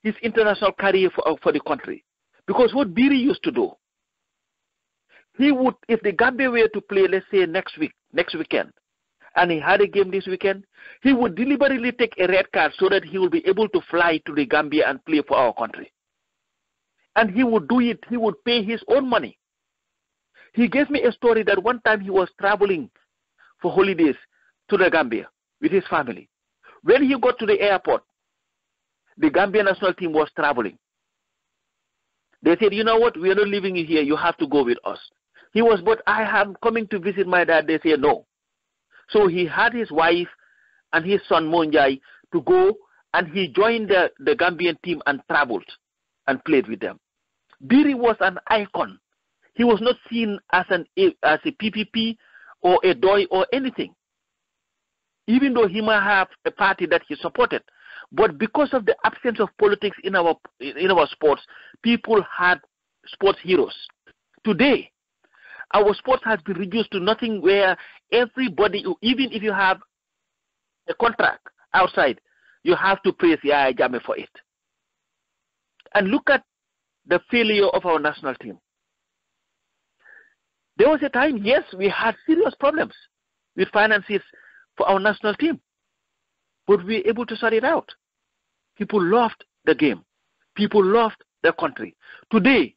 Speaker 2: his international career for the country. Because what Biri used to do, he would, if the Gambia were to play, let's say next weekend, and he had a game this weekend, he would deliberately take a red card so that he will be able to fly to the Gambia and play for our country. And he would do it. He would pay his own money. He gave me a story that one time he was traveling for holidays to the Gambia with his family. When he got to the airport, the Gambian national team was traveling. They said, you know what, we are not leaving you here. You have to go with us. He was, but I am coming to visit my dad. They said, no. So he had his wife and his son, Monjai, to go, and he joined the Gambian team and traveled and played with them. Biri was an icon. He was not seen as a PPP or a DOI or anything, even though he might have a party that he supported. But because of the absence of politics in our sports, people had sports heroes. Today, our sports has been reduced to nothing where everybody, even if you have a contract outside, you have to praise Yaya Jammeh for it. And look at the failure of our national team. There was a time, yes, we had serious problems with finances for our national team, but we were able to sort it out. People loved the game. People loved the country. Today,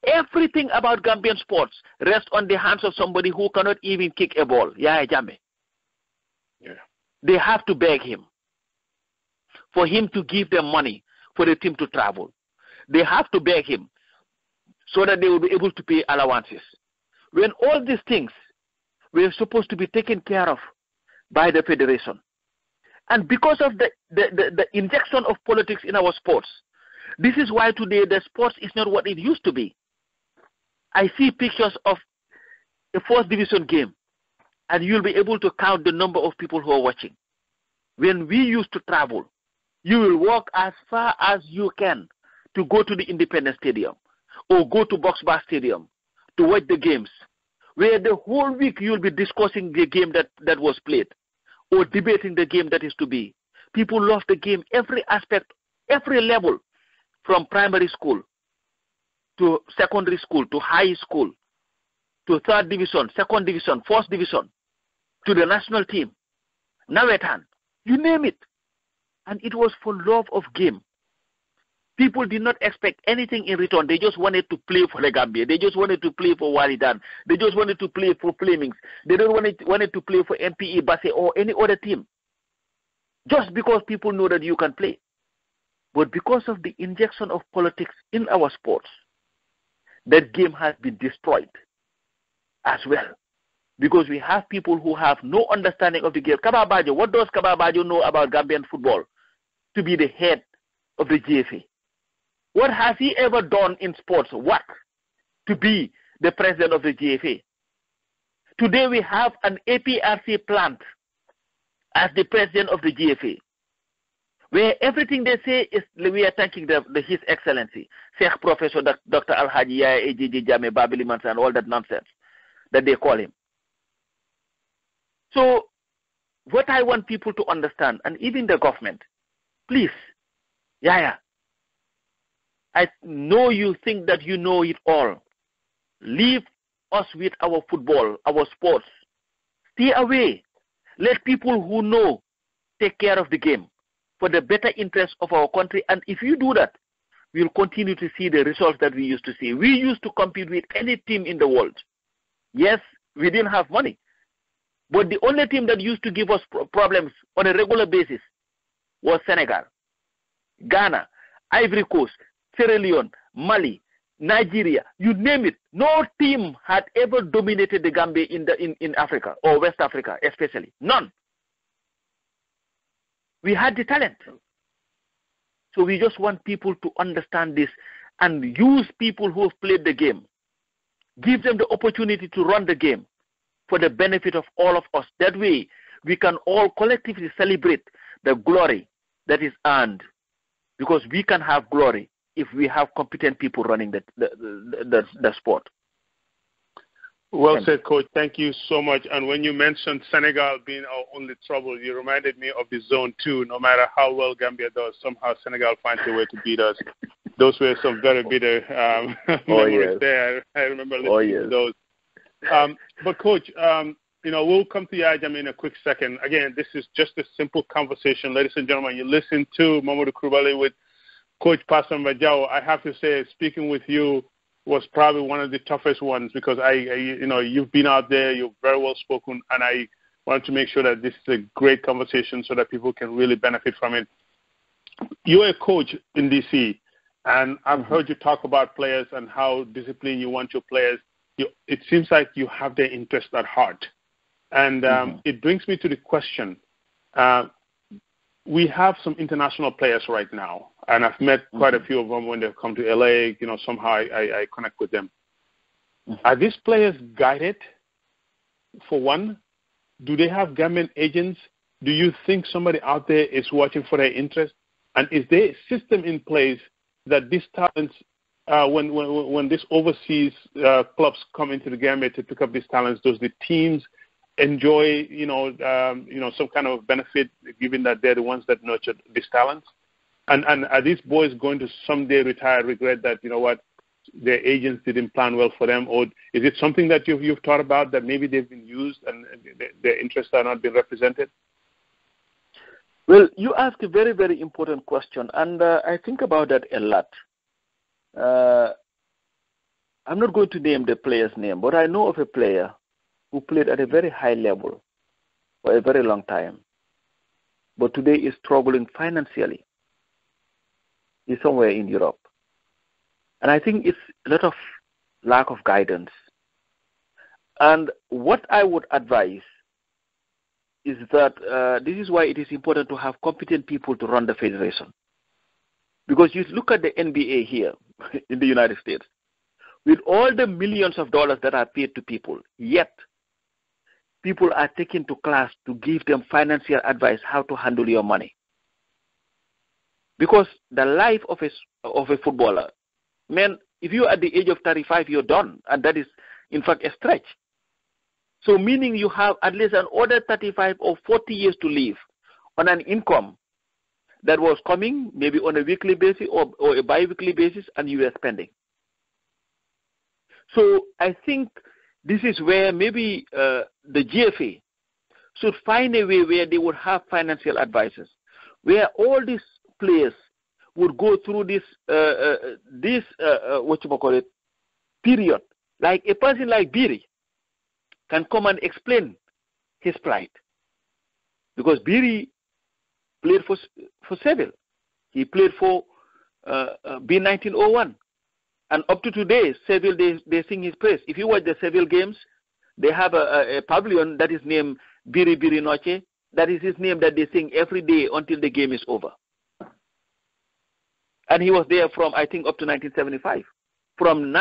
Speaker 2: everything about Gambian sports rests on the hands of somebody who cannot even kick a ball, Yaya Jammeh. Yeah. They have to beg him for him to give them money for the team to travel. They have to beg him so that they will be able to pay allowances. When all these things were supposed to be taken care of by the federation. And because of the injection of politics in our sports, this is why today the sports is not what it used to be. I see pictures of a 4th division game, and you'll be able to count the number of people who are watching. When we used to travel, you will walk as far as you can to go to the Independence Stadium or go to Box Bar Stadium to watch the games, where the whole week you'll be discussing the game that was played or debating the game that is to be. People love the game, every aspect, every level, from primary school to secondary school to high school to 3rd division, 2nd division, 4th division, to the national team, Nawetan, you name it. And it was for love of game. People did not expect anything in return. They just wanted to play for the Gambia. They just wanted to play for Walidan. They just wanted to play for Flemings. They don't wanted to play for MPE, Basse, or any other team. Just because people know that you can play. But because of the injection of politics in our sports, that game has been destroyed as well. Because we have people who have no understanding of the game. Kaba Bajo, what does Kaba Bajo know about Gambian football? To be the head of the GFA. What has he ever done in sports? What? To be the president of the GFA. Today we have an APRC plant as the president of the GFA, where everything they say is we are thanking His Excellency, Sheikh Professor Dr. Al-Haji Yaya AJJ Jammeh Babili Mansa and all that nonsense that they call him. So what I want people to understand, and even the government, please, Yaya, I know you think that you know it all. Leave us with our football, our sports. Stay away. Let people who know take care of the game for the better interest of our country. And if you do that, we'll continue to see the results that we used to see. We used to compete with any team in the world. Yes, we didn't have money. But the only team that used to give us problems on a regular basis was Senegal, Ghana, Ivory Coast, Sierra Leone, Mali, Nigeria, you name it. No team had ever dominated the Gambia in Africa, or West Africa especially. None. We had the talent. So we just want people to understand this and use people who have played the game. Give them the opportunity to run the game for the benefit of all of us. That way, we can all collectively celebrate the glory that is earned. Because we can have glory if we have competent people running the sport.
Speaker 1: Well said, Coach. Thank you so much. And when you mentioned Senegal being our only trouble, you reminded me of the Zone 2. No matter how well Gambia does, somehow Senegal finds a way to beat us. Those were some very bitter memories there. I remember listening to those. But, Coach, we'll come to Yaya Jammeh in a quick second. Again, this is just a simple conversation. Ladies and gentlemen, you listen to Momodou Krubally with Coach Pa Samba Jow, I have to say, speaking with you was probably one of the toughest ones because you've been out there, you're very well spoken, and I wanted to make sure that this is a great conversation so that people can really benefit from it. You're a coach in D.C., and I've heard you talk about players and how disciplined you want your players. It seems like you have their interest at heart. And it brings me to the question. We have some international players right now, and I've met quite a few of them when they've come to L.A. Somehow I connect with them. Are these players guided, for one? Do they have Gambian agents? Do you think somebody out there is watching for their interest? And is there a system in place that these talents, when these overseas clubs come into the Gambia to pick up these talents, does the teams enjoy, some kind of benefit, given that they're the ones that nurtured these talents? And are these boys going to someday retire, regret that, their agents didn't plan well for them? Or is it something that you've thought about, that maybe they've been used and their interests are not being represented?
Speaker 2: Well, you ask a very, very important question, and I think about that a lot. I'm not going to name the player's name, but I know of a player who played at a very high level for a very long time, but today is struggling financially. He's somewhere in Europe. And I think it's a lot of lack of guidance. And what I would advise is that this is why it is important to have competent people to run the federation. Because you look at the NBA here in the United States, with all the millions of dollars that are paid to people, yet people are taken to class to give them financial advice how to handle your money. Because the life of a footballer, man, if you're at the age of 35, you're done. And that is, in fact, a stretch. So meaning you have at least another 35 or 40 years to live on an income that was coming maybe on a weekly basis or a bi-weekly basis, and you are spending. So I think this is where maybe the GFA should find a way where they would have financial advisors, where all these players would go through this period. Like a person like Biri can come and explain his plight. Because Biri played for Seville. He played for B1901. And up to today, Seville, they sing his praise. If you watch the Seville games, they have a pavilion that is named Biri Biri Noche. That is his name that they sing every day until the game is over. And he was there from, I think, up to 1975. From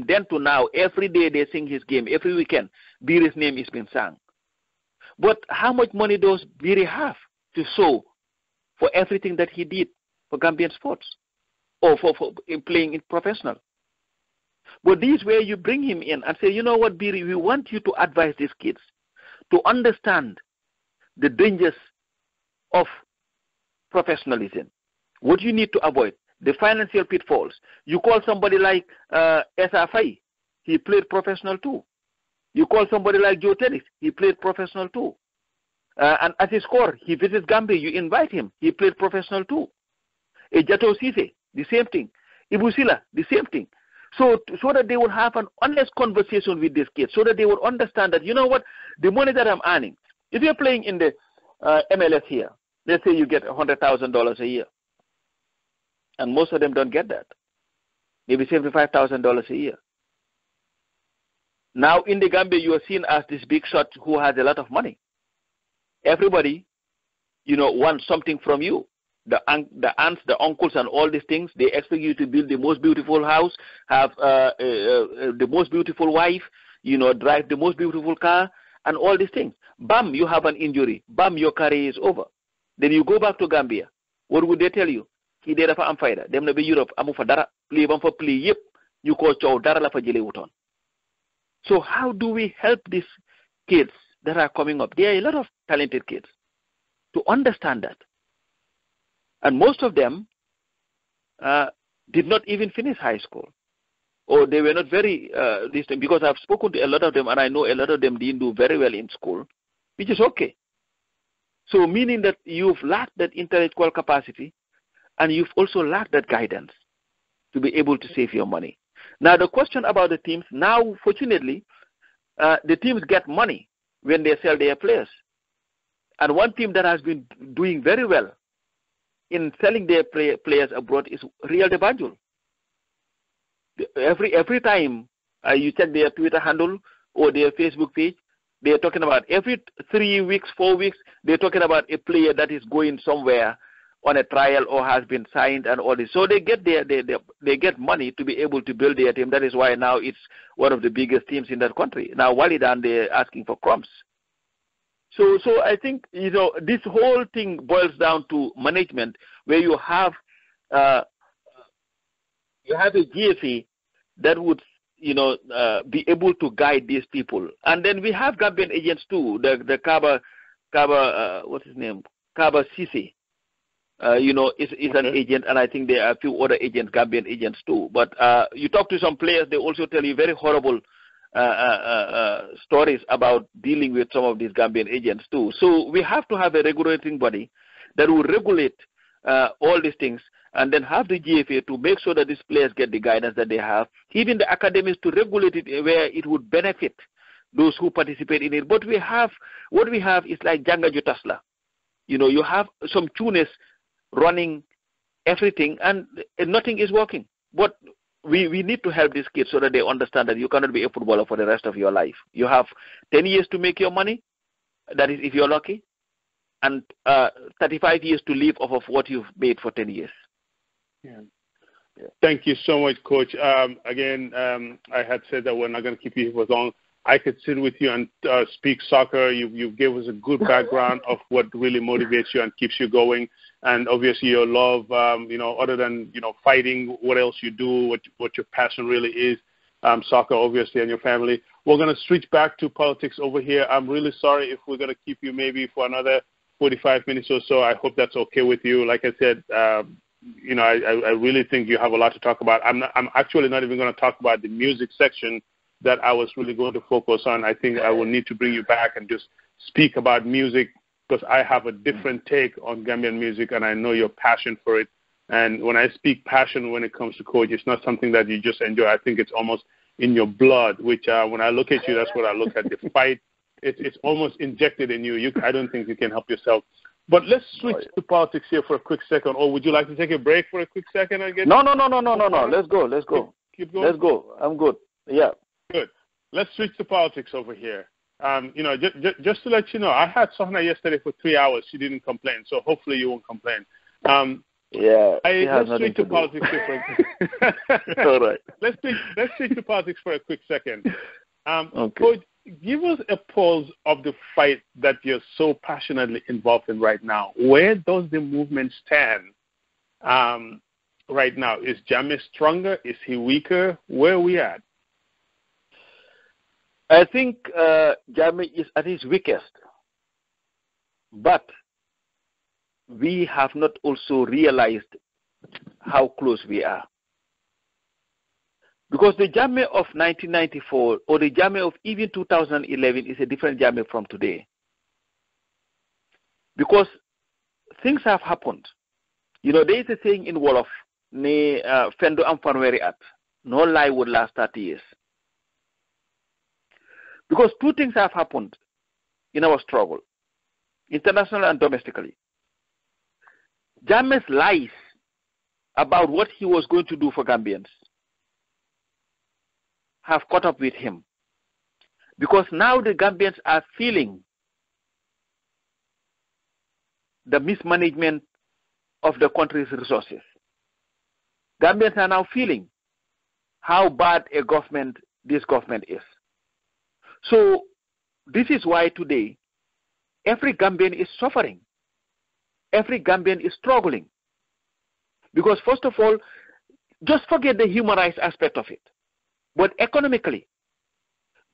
Speaker 2: then to now, every day they sing his game. Every weekend, Biri's name is being sung. But how much money does Biri have to show for everything that he did for Gambian sports or for playing in professional? But this where you bring him in and say, you know what, Biri, we want you to advise these kids to understand the dangers of professionalism. What you need to avoid, the financial pitfalls. You call somebody like SFI, he played professional too. You call somebody like Joe Tennis, he played professional too. And as a scorer, he visits Gambia, you invite him, he played professional too. Jato Sise, the same thing. Ibusila, the same thing. So that they would have an honest conversation with these kids, so that they would understand that, you know what, the money that I'm earning, if you're playing in the MLS here, let's say you get $100,000 a year. And most of them don't get that. Maybe $75,000 a year. Now in the Gambia, you are seen as this big shot who has a lot of money. Everybody, wants something from you. The aunts, the uncles, and all these things, they expect you to build the most beautiful house, have the most beautiful wife, drive the most beautiful car, and all these things. Bam, you have an injury. Bam, your career is over. Then you go back to Gambia. What would they tell you? He did dafa am fayda dem na be Europe amu fa dara play bam fa play yep ñu ko ciow dara la fa jëlé wuton. So how do we help these kids that are coming up? There are a lot of talented kids to understand that. And most of them did not even finish high school, or they were not very distant, because I've spoken to a lot of them and I know a lot of them didn't do very well in school, which is okay. So meaning that you've lacked that intellectual capacity, and you've also lacked that guidance to be able to save your money. Now, the question about the teams, now, fortunately, the teams get money when they sell their players. And one team that has been doing very well in selling their players abroad is Real de Banjul. Every time you check their Twitter handle or their Facebook page, they're talking about every 3 weeks, 4 weeks, they're talking about a player that is going somewhere on a trial or has been signed and all this. So they get they get money to be able to build their team. That is why now it's one of the biggest teams in that country. Now Walidan, they're asking for crumbs. So I think, this whole thing boils down to management, where you have a GFA that would be able to guide these people. And then we have Gambian agents too, the Kaba what's his name? Kaba Sisi. Is an agent, and I think there are a few other agents, Gambian agents too. But you talk to some players, they also tell you very horrible stories about dealing with some of these Gambian agents too. So we have to have a regulating body that will regulate all these things, and then have the GFA to make sure that these players get the guidance that they have. Even the academies to regulate it where it would benefit those who participate in it. But what we have is like Janga Jutasla. You have some tunes running everything, and nothing is working. But we need to help these kids so that they understand that you cannot be a footballer for the rest of your life. You have 10 years to make your money, that is if you're lucky, and 35 years to live off of what you've made for 10 years.
Speaker 1: Yeah. Thank you so much, Coach. Again, I had said that we're not going to keep you here for long. I could sit with you and speak soccer. You gave us a good background of what really motivates you and keeps you going. And obviously your love, other than, fighting, what else you do, what your passion really is, soccer, obviously, and your family. We're going to switch back to politics over here. I'm really sorry if we're going to keep you maybe for another 45 minutes or so. I hope that's okay with you. Like I said, I really think you have a lot to talk about. I'm actually not even going to talk about the music section that I was really going to focus on. I think I will need to bring you back and just speak about music, because I have a different take on Gambian music, and I know your passion for it. And when I speak passion when it comes to Coach, it's not something that you just enjoy. I think it's almost in your blood, which when I look at you, that's what I look at. The fight, it's almost injected in you. I don't think you can help yourself. But let's switch to politics here for a quick second. Or would you like to take a break for a quick second?
Speaker 2: No. Let's go.
Speaker 1: Keep going.
Speaker 2: Let's go. I'm good. Yeah.
Speaker 1: Good. Let's switch to politics over here. Just to let you know, I had Sohna yesterday for 3 hours. She didn't complain, so hopefully you won't complain. Let's switch to politics for all right. Let's switch to politics for a quick second.
Speaker 2: Okay.
Speaker 1: Coach, give us a pulse of the fight that you're so passionately involved in right now. Where does the movement stand right now? Is Jammeh stronger? Is he weaker? Where are we at?
Speaker 2: I think Jammeh is at his weakest, but we have not also realized how close we are. Because the Jammeh of 1994 or the Jammeh of even 2011 is a different Jammeh from today. Because things have happened. There is a saying in Wolof, ne fendo am fanweri at, no lie would last 30 years. Because two things have happened in our struggle, internationally and domestically. Jammeh's lies about what he was going to do for Gambians have caught up with him. Because now the Gambians are feeling the mismanagement of the country's resources. Gambians are now feeling how bad this government is. So this is why today every Gambian is suffering. Every Gambian is struggling. Because first of all, just forget the human rights aspect of it. But economically,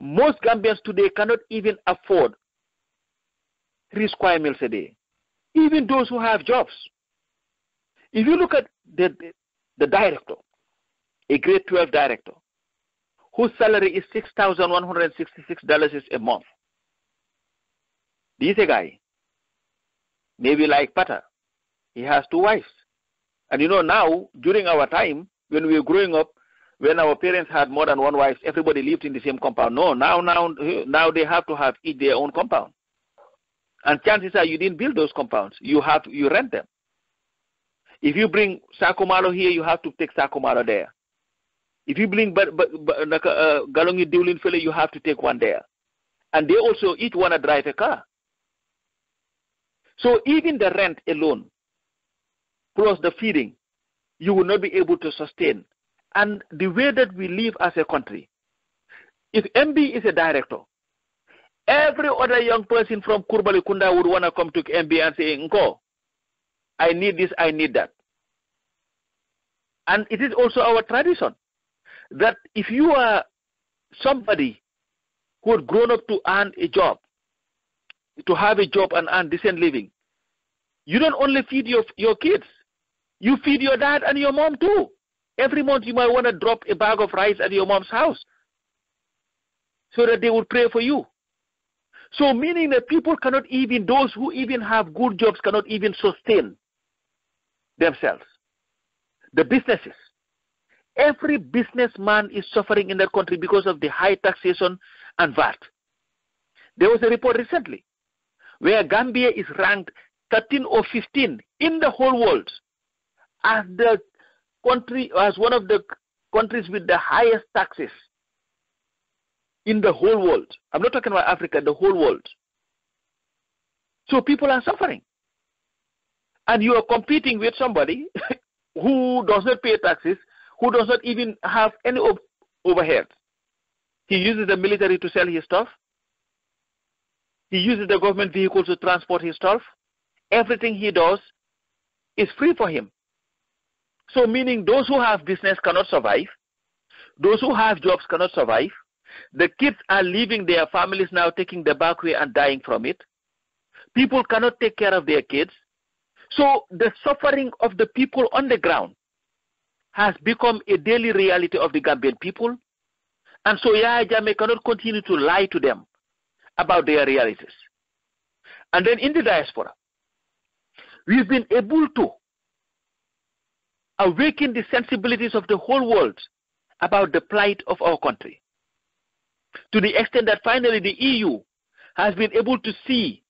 Speaker 2: most Gambians today cannot even afford 3 square meals a day. Even those who have jobs. If you look at the director, a grade 12 director, whose salary is $6,166 a month. This is a guy, maybe like Pata. He has 2 wives. And now, during our time, when we were growing up, when our parents had more than one wife, everybody lived in the same compound. No, now they have to have each their own compound. And chances are you didn't build those compounds. You rent them. If you bring Sakomalo here, you have to take Sakomalo there. If you bring Galongi Dulin Fele, you have to take one there. And they also each want to drive a car. So even the rent alone, plus the feeding, you will not be able to sustain. And the way that we live as a country, if MB is a director, every other young person from Krubally Kunda would want to come to MB and say, Nko, I need this, I need that. And it is also our tradition that if you are somebody who had grown up to earn a job, to have a job and earn decent living, you don't only feed your kids, you feed your dad and your mom too. Every month you might want to drop a bag of rice at your mom's house so that they would pray for you. So meaning that people cannot even, those who even have good jobs cannot even sustain themselves. The businesses. Every businessman is suffering in that country because of the high taxation and VAT. There was a report recently where Gambia is ranked 13 or 15 in the whole world as the country, as one of the countries with the highest taxes in the whole world. I'm not talking about Africa, the whole world. So people are suffering. And you are competing with somebody who does not pay taxes, who does not even have any overhead. He uses the military to sell his stuff. He uses the government vehicles to transport his stuff. Everything he does is free for him. So meaning those who have business cannot survive. Those who have jobs cannot survive. The kids are leaving their families now, taking the back way and dying from it. People cannot take care of their kids. So the suffering of the people on the ground has become a daily reality of the Gambian people. And so Yahya Jammeh cannot continue to lie to them about their realities. And then in the diaspora, we've been able to awaken the sensibilities of the whole world about the plight of our country, to the extent that finally the EU has been able to see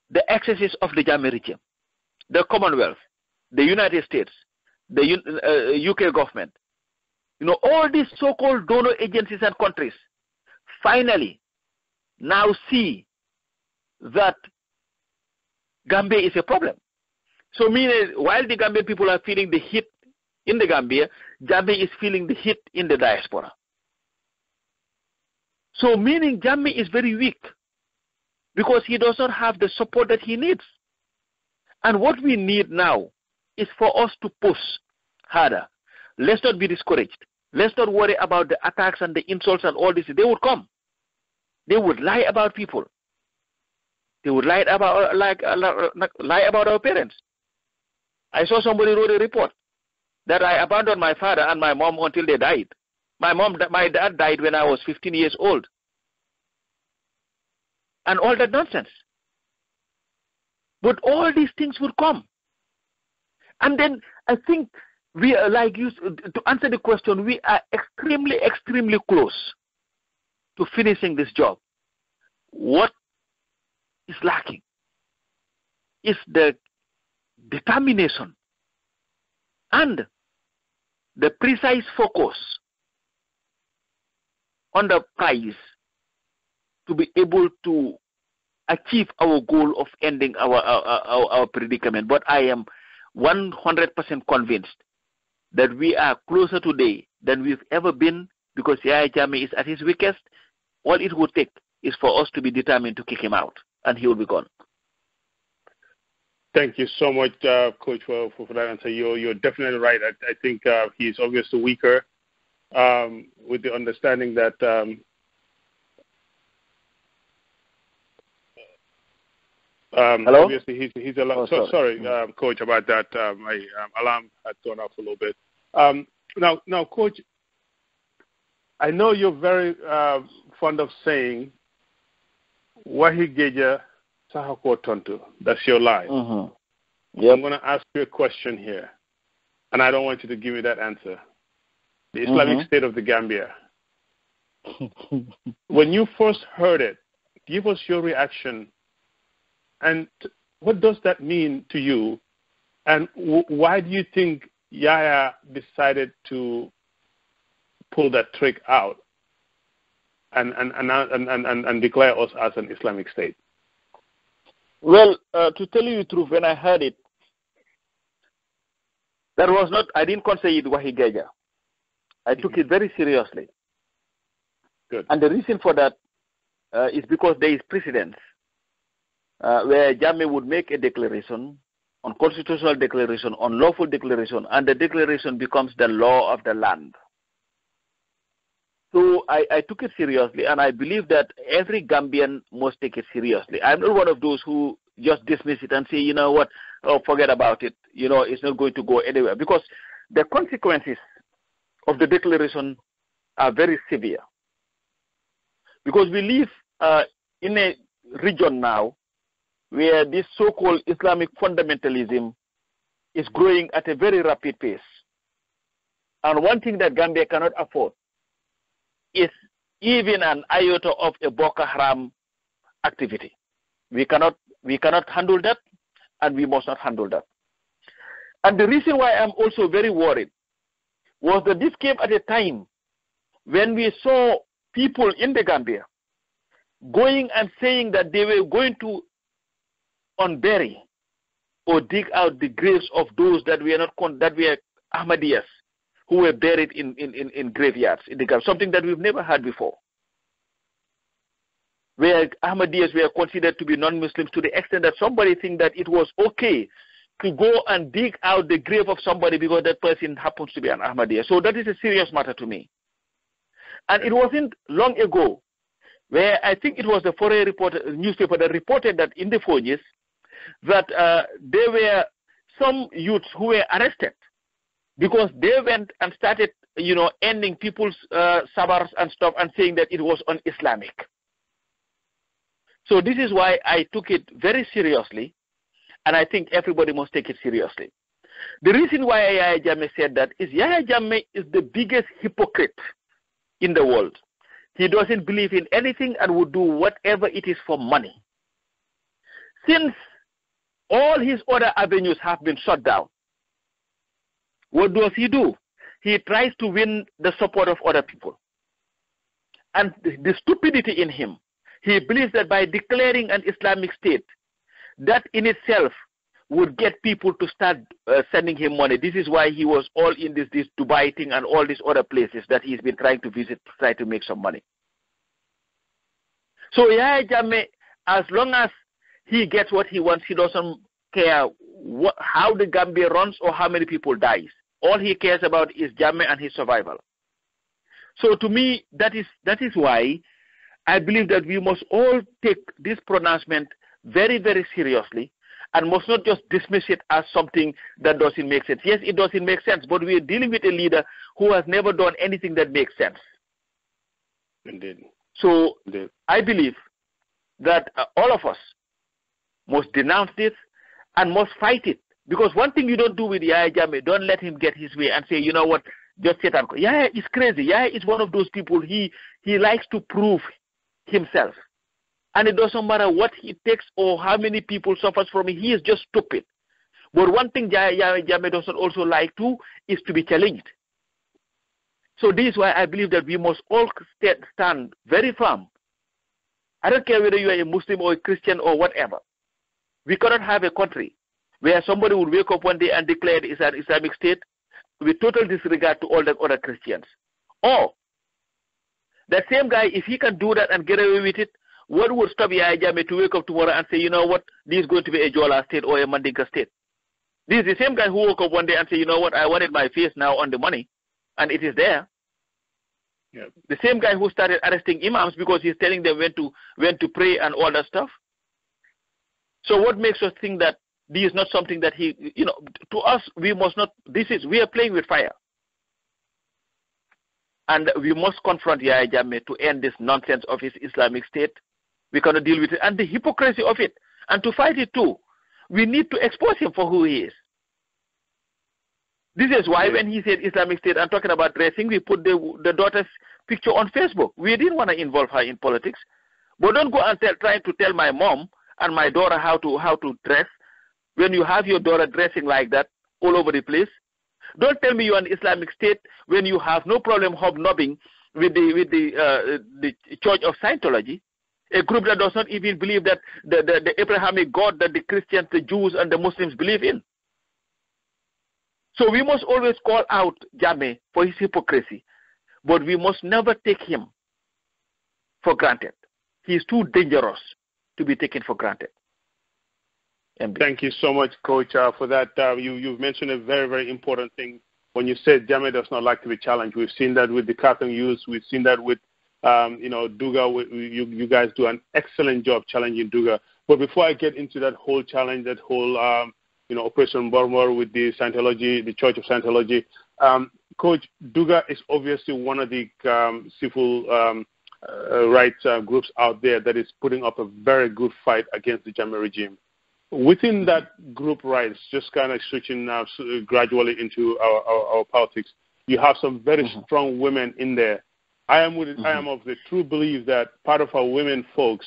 Speaker 2: the excesses of the Jammeh regime, the Commonwealth, the United States, the UK government, all these so-called donor agencies and countries finally now see that Gambia is a problem. So meaning, while the Gambian people are feeling the hit in the Gambia, Jammeh is feeling the hit in the diaspora. So meaning Jammeh is very weak because he does not have the support that he needs. And what we need now is for us to push harder. Let's not be discouraged. Let's not worry about the attacks and the insults and all this. They would come. They would lie about people. They would lie about lie about our parents. I saw somebody wrote a report that I abandoned my father and my mom until they died. My dad died when I was 15 years old. And all that nonsense. But all these things would come. And then I think we are like you to answer the question, we are extremely, extremely close to finishing this job. What is lacking is the determination and the precise focus on the prize to be able to achieve our goal of ending our predicament. But I am 100% convinced that we are closer today than we've ever been, because Yahya Jammeh is at his weakest. All it would take is for us to be determined to kick him out, and he will be gone.
Speaker 1: Thank you so much, Coach, for that answer. You're definitely right. I think he's obviously weaker, with the understanding that
Speaker 2: Hello?
Speaker 1: Obviously he's a lot. So sorry, Coach, about that. My alarm had gone off a little bit. Now, Coach, I know you're very fond of saying "Wahi geja sahako tontu." That's your line. I'm going to ask you a question here, and I don't want you to give me that answer. The Islamic State of the Gambia. When you first heard it, give us your reaction, and what does that mean to you, and why do you think Yahya decided to pull that trick out and declare us as an Islamic state?
Speaker 2: Well, to tell you the truth, when I heard it, that was not, I didn't consider it Wahigeja. I took it very seriously.
Speaker 1: Good.
Speaker 2: And the reason for that is because there is precedence where Jammeh would make a declaration, on constitutional declaration, on lawful declaration, and the declaration becomes the law of the land. So I took it seriously, and I believe that every Gambian must take it seriously. I'm not one of those who just dismiss it and say, you know what, oh, forget about it, you know, it's not going to go anywhere, because the consequences of the declaration are very severe. Because we live in a region now where this so-called Islamic fundamentalism is growing at a very rapid pace. And one thing that Gambia cannot afford is even an iota of a Boko Haram activity. We cannot handle that, and we must not handle that. And the reason why I'm also very worried was that this came at a time when we saw people in the Gambia going and saying that they were going to unbury or dig out the graves of those that were Ahmadiyas, who were buried in graveyards in the Gambia, something that we've never had before, where Ahmadiyas were considered to be non-Muslims to the extent that somebody think that it was okay to go and dig out the grave of somebody because that person happens to be an Ahmadiyya. So that is a serious matter to me. And it wasn't long ago where I think it was the Foreign newspaper that reported that in the Fournies that there were some youths who were arrested because they went and started, you know, ending people's sabars and stuff and saying that it was un-Islamic. So this is why I took it very seriously, and I think everybody must take it seriously. The reason why Yahya Jammeh said that is Yahya Jammeh is the biggest hypocrite in the world. He doesn't believe in anything and would do whatever it is for money. Since all his other avenues have been shut down, what does he do? He tries to win the support of other people. And the stupidity in him, he believes that by declaring an Islamic state, that in itself would get people to start sending him money. This is why he was all in this Dubai thing and all these other places that he's been trying to visit to try to make some money. So Yahya Jammeh, as long as he gets what he wants, he doesn't care how the Gambia runs or how many people dies. All he cares about is Jammeh and his survival. So to me, that is why I believe that we must all take this pronouncement very, very seriously and must not just dismiss it as something that doesn't make sense. Yes, it doesn't make sense, but we are dealing with a leader who has never done anything that makes sense.
Speaker 1: Indeed.
Speaker 2: So
Speaker 1: Indeed.
Speaker 2: I believe that all of us must denounce this and must fight it. Because one thing you don't do with Yahya Jammeh, don't let him get his way and say, you know what, just sit and go. Yahya is crazy. Yahya is one of those people, he likes to prove himself. And it doesn't matter what he takes or how many people suffers from it. He is just stupid. But one thing Yahya Jammeh doesn't also like to is to be challenged. So this is why I believe that we must all stand very firm. I don't care whether you are a Muslim or a Christian or whatever. We cannot have a country where somebody would wake up one day and declare it is an Islamic state with total disregard to all the other Christians. Or that same guy, if he can do that and get away with it, what would stop Yahya Jammeh to wake up tomorrow and say, you know what, this is going to be a Jola state or a Mandinka state? This is the same guy who woke up one day and said, you know what, I wanted my face now on the money, and it is there.
Speaker 1: Yeah.
Speaker 2: The same guy who started arresting imams because he's telling them when to pray and all that stuff. So what makes us think that this is not something that he, you know, to us, we must not, we are playing with fire. And we must confront Yahya Jammeh to end this nonsense of his Islamic state. We cannot deal with it. And the hypocrisy of it. And to fight it too. we need to expose him for who he is. This is why when he said Islamic State and talking about dressing, we put the daughter's picture on Facebook. We didn't want to involve her in politics. But don't go and trying to tell my mom and my daughter how to dress when you have your daughter dressing like that all over the place. Don't tell me you're an Islamic State when you have no problem hobnobbing with the Church of Scientology, a group that does not even believe that the Abrahamic God that the Christians, the Jews, and the Muslims believe in. So we must always call out Jammeh for his hypocrisy, but we must never take him for granted. He is too dangerous to be taken for granted. MB.
Speaker 1: Thank you so much, Coach, for that. You've mentioned a very, very important thing when you said Jammeh does not like to be challenged. We've seen that with the Katong youth. We've seen that with, Duga. You guys do an excellent job challenging Duga. But before I get into that whole challenge, that whole, Operation Burma with the Scientology, the Church of Scientology, Coach, Duga is obviously one of the civil rights groups out there that is putting up a very good fight against the Jammeh regime. Within that group rights, just kind of switching now gradually into our politics, you have some very strong women in there. I am of the true belief that part of our women folks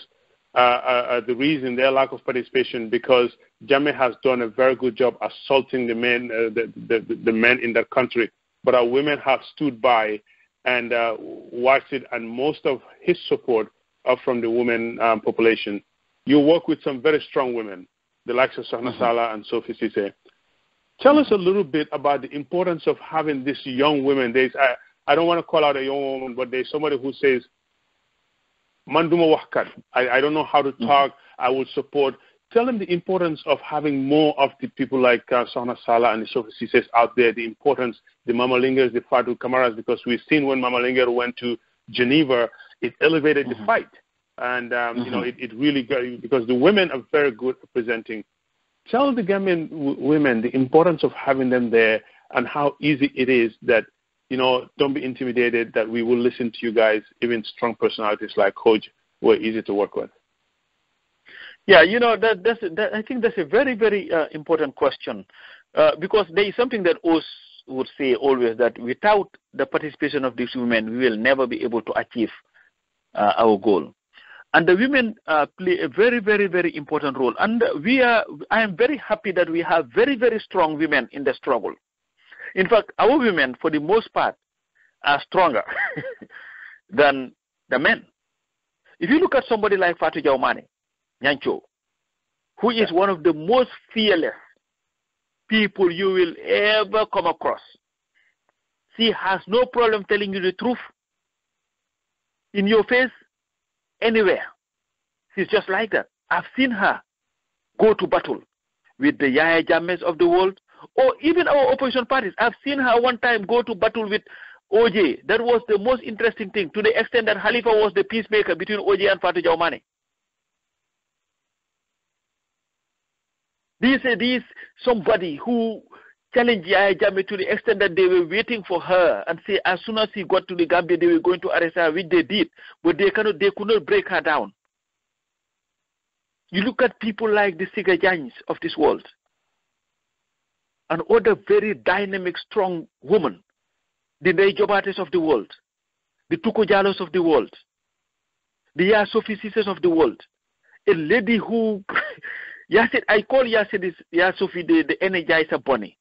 Speaker 1: are the reason their lack of participation, because Jammeh has done a very good job assaulting the men, the men in that country. But our women have stood by and watched it, and most of his support are from the women population. You work with some very strong women, the likes of Sohna Sala and Sophie Cisse. Tell us a little bit about the importance of having these young women. I don't want to call out a young woman, but there's somebody who says, Manduma Wahkat, I don't know how to talk, I will support. Tell them the importance of having more of the people like Sohna Sala and the Sophie Cisses out there, the importance, the Mama Lingers, the Fatou Kamaras, because we've seen when Mama Linger went to Geneva, it elevated the fight. And, it really got, because the women are very good at presenting. Tell the Gambian women the importance of having them there and how easy it is that, don't be intimidated, that we will listen to you guys. Even strong personalities like Coach were easy to work with.
Speaker 2: Yeah, I think that's a very, very important question because there is something that Oz would say always, that without the participation of these women, we will never be able to achieve our goal. And the women play a very, very, very important role. And I am very happy that we have very, very strong women in the struggle. In fact, our women, for the most part, are stronger than the men. If you look at somebody like Fatou Jaw Mane, Nyancho, who is one of the most fearless people you will ever come across. She has no problem telling you the truth in your face, anywhere. She's just like that. I've seen her go to battle with the Yahya Jammehs of the world, or even our opposition parties. I've seen her one time go to battle with OJ. That was the most interesting thing, to the extent that Khalifa was the peacemaker between OJ and Fatou Jaw Mane. These somebody who challenged Yahya Jammeh to the extent that they were waiting for her and say as soon as he got to the Gambia they were going to arrest her, which they did, but they could not break her down. You look at people like the Sigajans of this world and other very dynamic, strong women, the Naijobates of the world, the Tuko Jalos of the world, the Sophie Cisses of the world, a lady who I call Sophie the Energizer Bunny.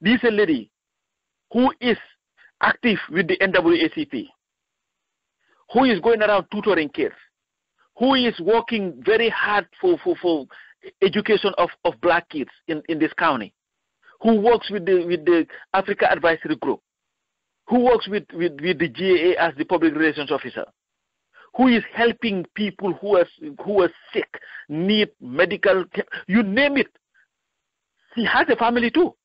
Speaker 2: This is a lady who is active with the NAACP, who is going around tutoring kids, who is working very hard for education of black kids in this county, who works with the Africa Advisory Group, who works with the GAA as the public relations officer, who is helping people who are sick, need medical care, you name it. She has a family too.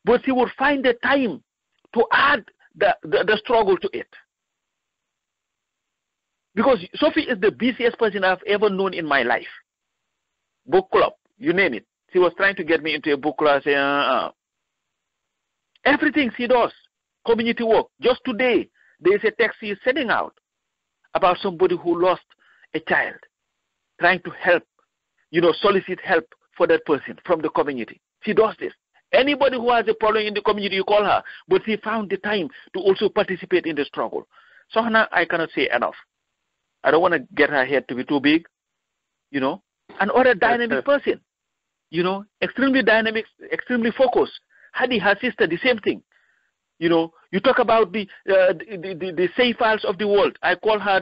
Speaker 2: But she would find the time to add the struggle to it. Because Sophie is the busiest person I've ever known in my life. Book club, you name it. She was trying to get me into a book club. Everything she does, community work. Just today, there is a text she is sending out about somebody who lost a child, trying to help solicit help for that person from the community. She does this. Anybody who has a problem in the community, you call her. But she found the time to also participate in the struggle. So Hannah, I cannot say enough. I don't want to get her head to be too big, An other dynamic person, extremely dynamic, extremely focused. Hadi, her sister, the same thing. You talk about the safe files of the world. I call her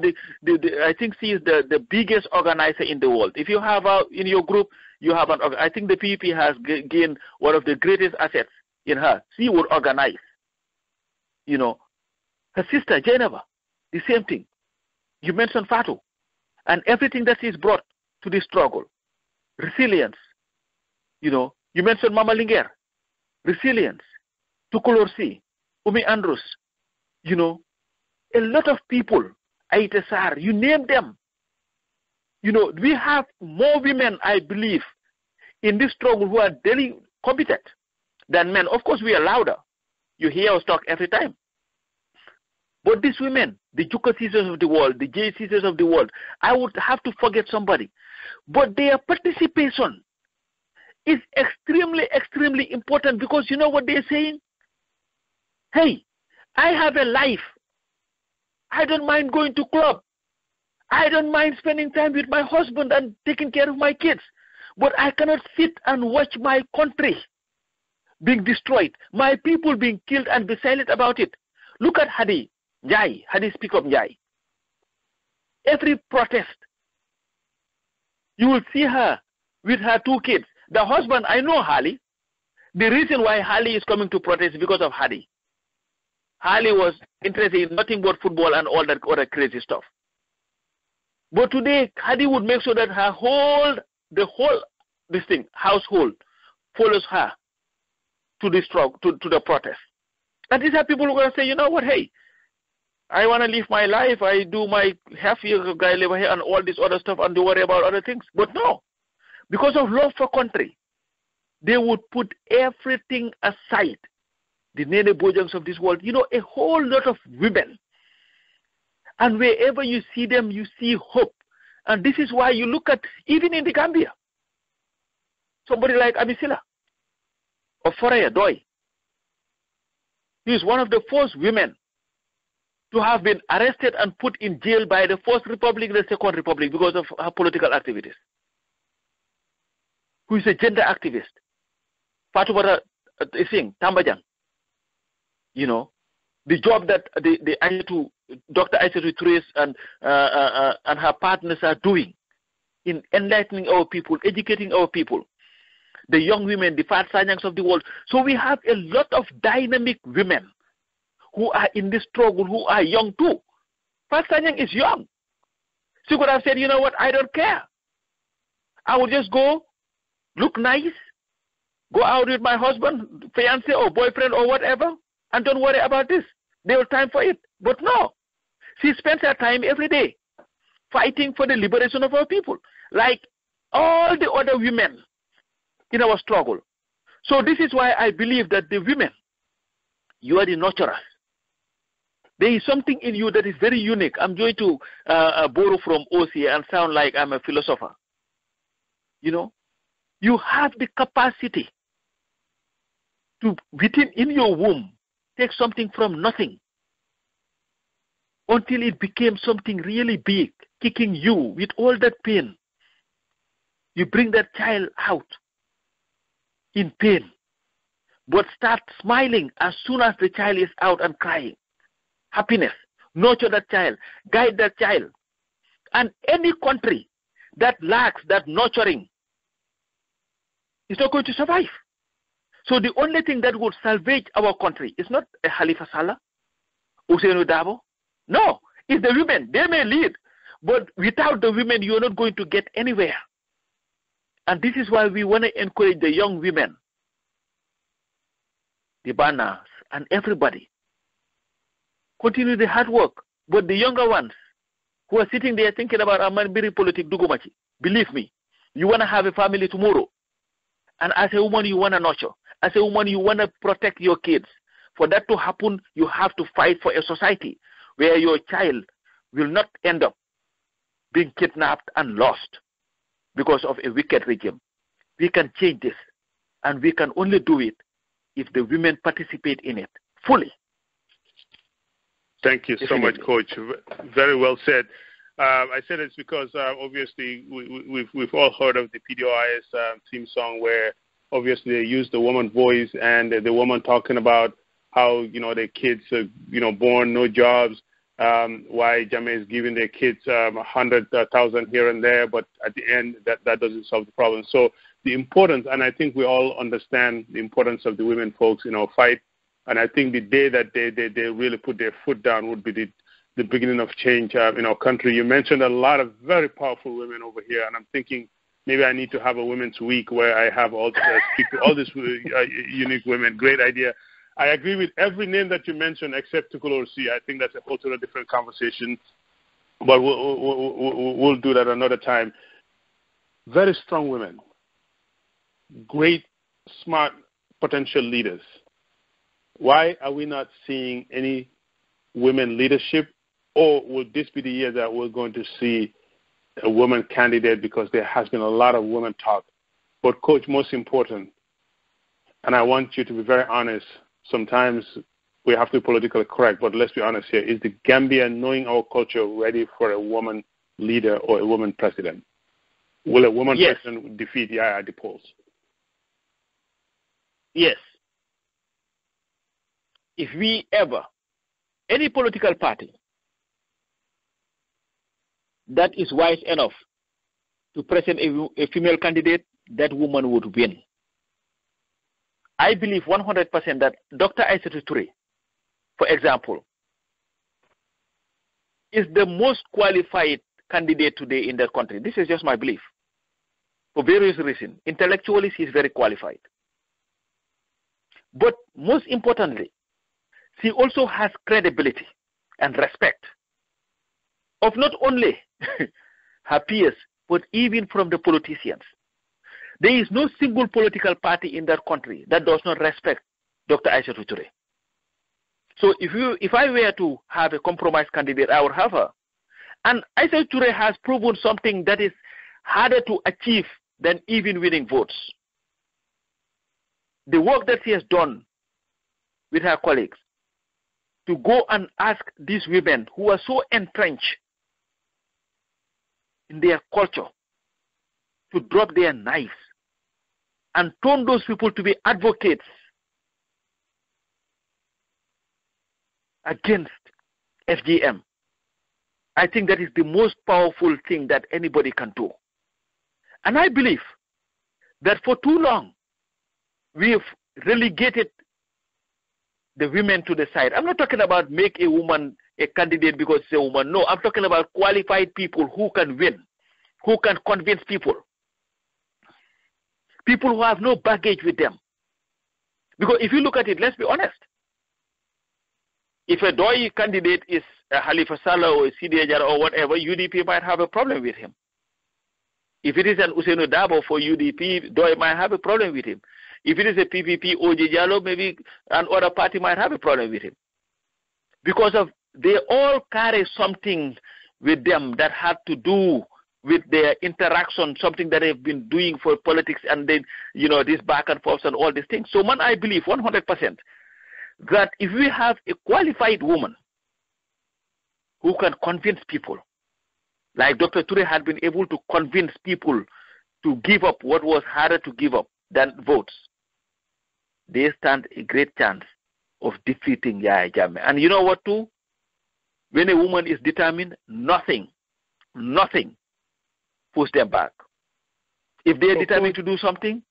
Speaker 2: I think she is the biggest organizer in the world. If you have in your group, you have I think the PEP has gained one of the greatest assets in her. She would organize. Her sister, Geneva, the same thing. You mentioned Fatu and everything that she's brought to this struggle. Resilience. You mentioned Mama Linger. Resilience. Tukulorsi. Umi Andrus, a lot of people, Aita Sar, you name them. We have more women, I believe, in this struggle who are daily competent than men. Of course, we are louder. You hear us talk every time. But these women, the Juka sisters of the world, the J sisters of the world, I would have to forget somebody. But their participation is extremely, extremely important because you know what they're saying? Hey, I have a life. I don't mind going to club. I don't mind spending time with my husband and taking care of my kids. But I cannot sit and watch my country being destroyed, my people being killed and be silent about it. Look at Hadi Njai. Hadi speak of Njai. Every protest, you will see her with her 2 kids. The husband, I know Hali. The reason why Hali is coming to protest is because of Hadi. Hali was interested in nothing but football and all that other crazy stuff. But today, Hadi would make sure that the whole household follows her to the struggle, to the protest. And these are people who are going to say, you know what, hey, I want to live my life. I do my half-year guy live here and all this other stuff and don't worry about other things. But no, because of love for country, they would put everything aside. The Nene Bojangs of this world, a whole lot of women. And wherever you see them, you see hope. And this is why you look at, even in the Gambia, somebody like Amisila or Foreya Doi. He is one of the first women to have been arrested and put in jail by the First Republic and the Second Republic because of her political activities. Who is a gender activist. Fatubara Singh, Tambajang. The job that Dr. Aissatou Trace and her partners are doing in enlightening our people, educating our people, the young women, the Fat Sanyangs of the world. So we have a lot of dynamic women who are in this struggle, who are young too. Fat Sanyang is young. She could have said, you know what, I don't care. I will just go, look nice, go out with my husband, fiancé or boyfriend or whatever, and don't worry about this. There was time for it. But no. She spends her time every day fighting for the liberation of our people, like all the other women in our struggle. So this is why I believe that the women, you are the nurturers. There is something in you that is very unique. I'm going to borrow from Osi and sound like I'm a philosopher. You have the capacity to, in your womb, take something from nothing until it became something really big, kicking you with all that pain. You bring that child out in pain, but start smiling as soon as the child is out and crying. Happiness. Nurture that child. Guide that child. And any country that lacks that nurturing is not going to survive. So the only thing that would salvage our country is not a Halifa Sallah, Ousainou Darboe. No, it's the women. They may lead, but without the women, you're not going to get anywhere. And this is why we want to encourage the young women, the banners, and everybody. Continue the hard work. But the younger ones who are sitting there thinking about Amanbiri politics, Dugumachi, believe me, you want to have a family tomorrow. And as a woman, you want to nurture. As a woman, you want to protect your kids. For that to happen, you have to fight for a society where your child will not end up being kidnapped and lost. because of a wicked regime. We can change this, and we can only do it if the women participate in it fully.
Speaker 1: Thank you so much, Coach. Very well said. I said it's because obviously we've all heard of the PDOIS theme song where obviously they use the woman voice and the woman talking about how their kids are born no jobs. Why Jammeh is giving their kids 100,000 here and there, but at the end that doesn't solve the problem. So the importance, and I think we all understand the importance of the women folks fight. And I think the day that they really put their foot down would be the beginning of change in our country. You mentioned a lot of very powerful women over here, and I'm thinking maybe I need to have a women's week where I have speak to all these unique women. Great idea. I agree with every name that you mentioned except Tukulorsi. I think that's a whole totally different conversation, but we'll do that another time. Very strong women, great, smart, potential leaders. Why are we not seeing any women leadership, or will this be the year that we're going to see a woman candidate, because there has been a lot of women talk? But, Coach, most important, and I want you to be very honest, sometimes we have to be politically correct, but let's be honest here, is the Gambia, knowing our culture, ready for a woman leader or a woman president? Will a woman president defeat Yaya at the polls?
Speaker 2: Yes. If we ever, any political party that is wise enough to present a female candidate, that woman would win. I believe 100% that Dr. Aissatou Touré, for example, is the most qualified candidate today in that country. This is just my belief. For various reasons. Intellectually, she is very qualified. But most importantly, she also has credibility and respect of not only her peers, but even from the politicians. There is no single political party in that country that does not respect Dr. Aissatou Touré. So if I were to have a compromise candidate, I would have her. And Aissatou Touré has proven something that is harder to achieve than even winning votes. The work that she has done with her colleagues to go and ask these women who are so entrenched in their culture to drop their knives and turn those people to be advocates against FGM. I think that is the most powerful thing that anybody can do. And I believe that for too long, we have relegated the women to the side. I'm not talking about make a woman a candidate because she's a woman. No, I'm talking about qualified people who can win, who can convince people. People who have no baggage with them. Because if you look at it, let's be honest. If a Doi candidate is a Halifa Saleh or a Sidi Ajara or whatever, UDP might have a problem with him. If it is an Usainu Dabo for UDP, Doi might have a problem with him. If it is a PPP, Oji Jallo, maybe another party might have a problem with him. Because of they all carry something with them that had to do with their interaction, something that they've been doing for politics, and then, this back and forth and all these things. So, I believe 100% that if we have a qualified woman who can convince people, like Dr. Touré had been able to convince people to give up what was harder to give up than votes, they stand a great chance of defeating Yaya Jammeh. And you know what too? When a woman is determined, nothing push them back. If they are determined to do something,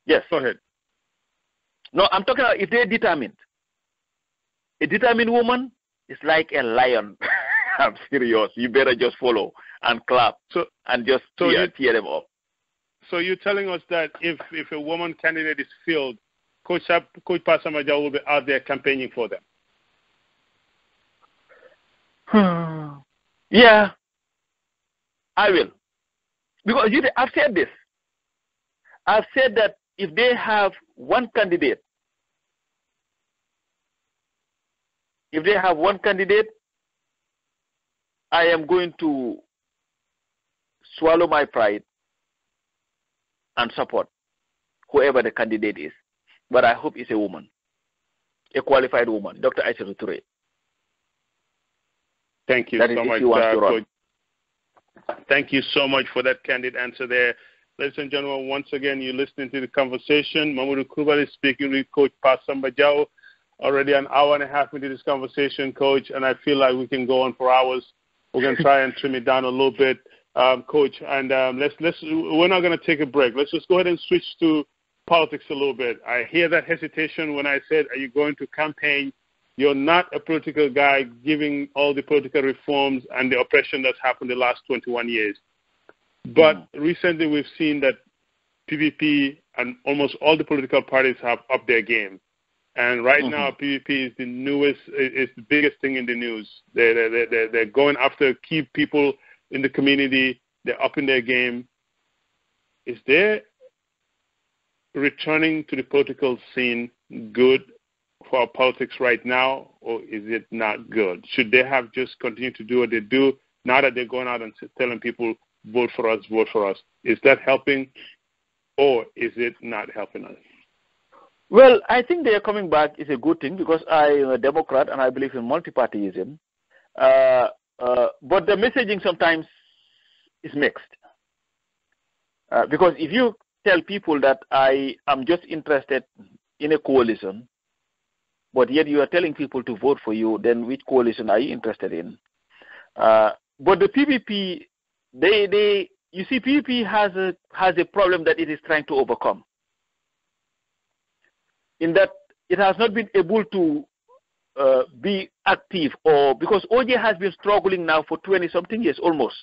Speaker 2: yes.
Speaker 1: Go ahead.
Speaker 2: No, I'm talking about if they are determined. A determined woman is like a lion. I'm serious. You better just follow and clap and just tear them up.
Speaker 1: So you're telling us that if a woman candidate is filled, Coach Pa Samba Jow will be out there campaigning for them?
Speaker 2: Yeah, I will. Because I've said this. I've said that if they have one candidate, I am going to swallow my pride and support whoever the candidate is. But I hope it's a woman, a qualified woman, Dr. Aissatou Touré.
Speaker 1: Thank you so much, Coach. Thank you so much for that candid answer there. Ladies and gentlemen, once again, you're listening to the conversation. Momodou Krubally speaking with Coach Pa Samba Jow. Already an hour and a half into this conversation, Coach, and I feel like we can go on for hours. We're going to try and trim it down a little bit, Coach. And we're not going to take a break. Let's just go ahead and switch to politics a little bit. I hear that hesitation when I said, are you going to campaign? You're not a political guy giving all the political reforms and the oppression that's happened the last 21 years. But recently we've seen that PPP and almost all the political parties have upped their game. And right now PPP is the newest, is the biggest thing in the news. They're going after key people in the community. They're upping their game. Is there returning to the political scene good for our politics right now, or is it not good? Should they have just continued to do what they do now that they're going out and telling people, vote for us, vote for us? Is that helping, or is it not helping us?
Speaker 2: Well, I think they are coming back is a good thing because I am a Democrat and I believe in multipartyism. But the messaging sometimes is mixed. Because if you tell people that I am just interested in a coalition, but yet you are telling people to vote for you, then which coalition are you interested in? But the PPP, you see, PPP has a problem that it is trying to overcome. In that it has not been able to be active, or because OJ has been struggling now for 20-something years almost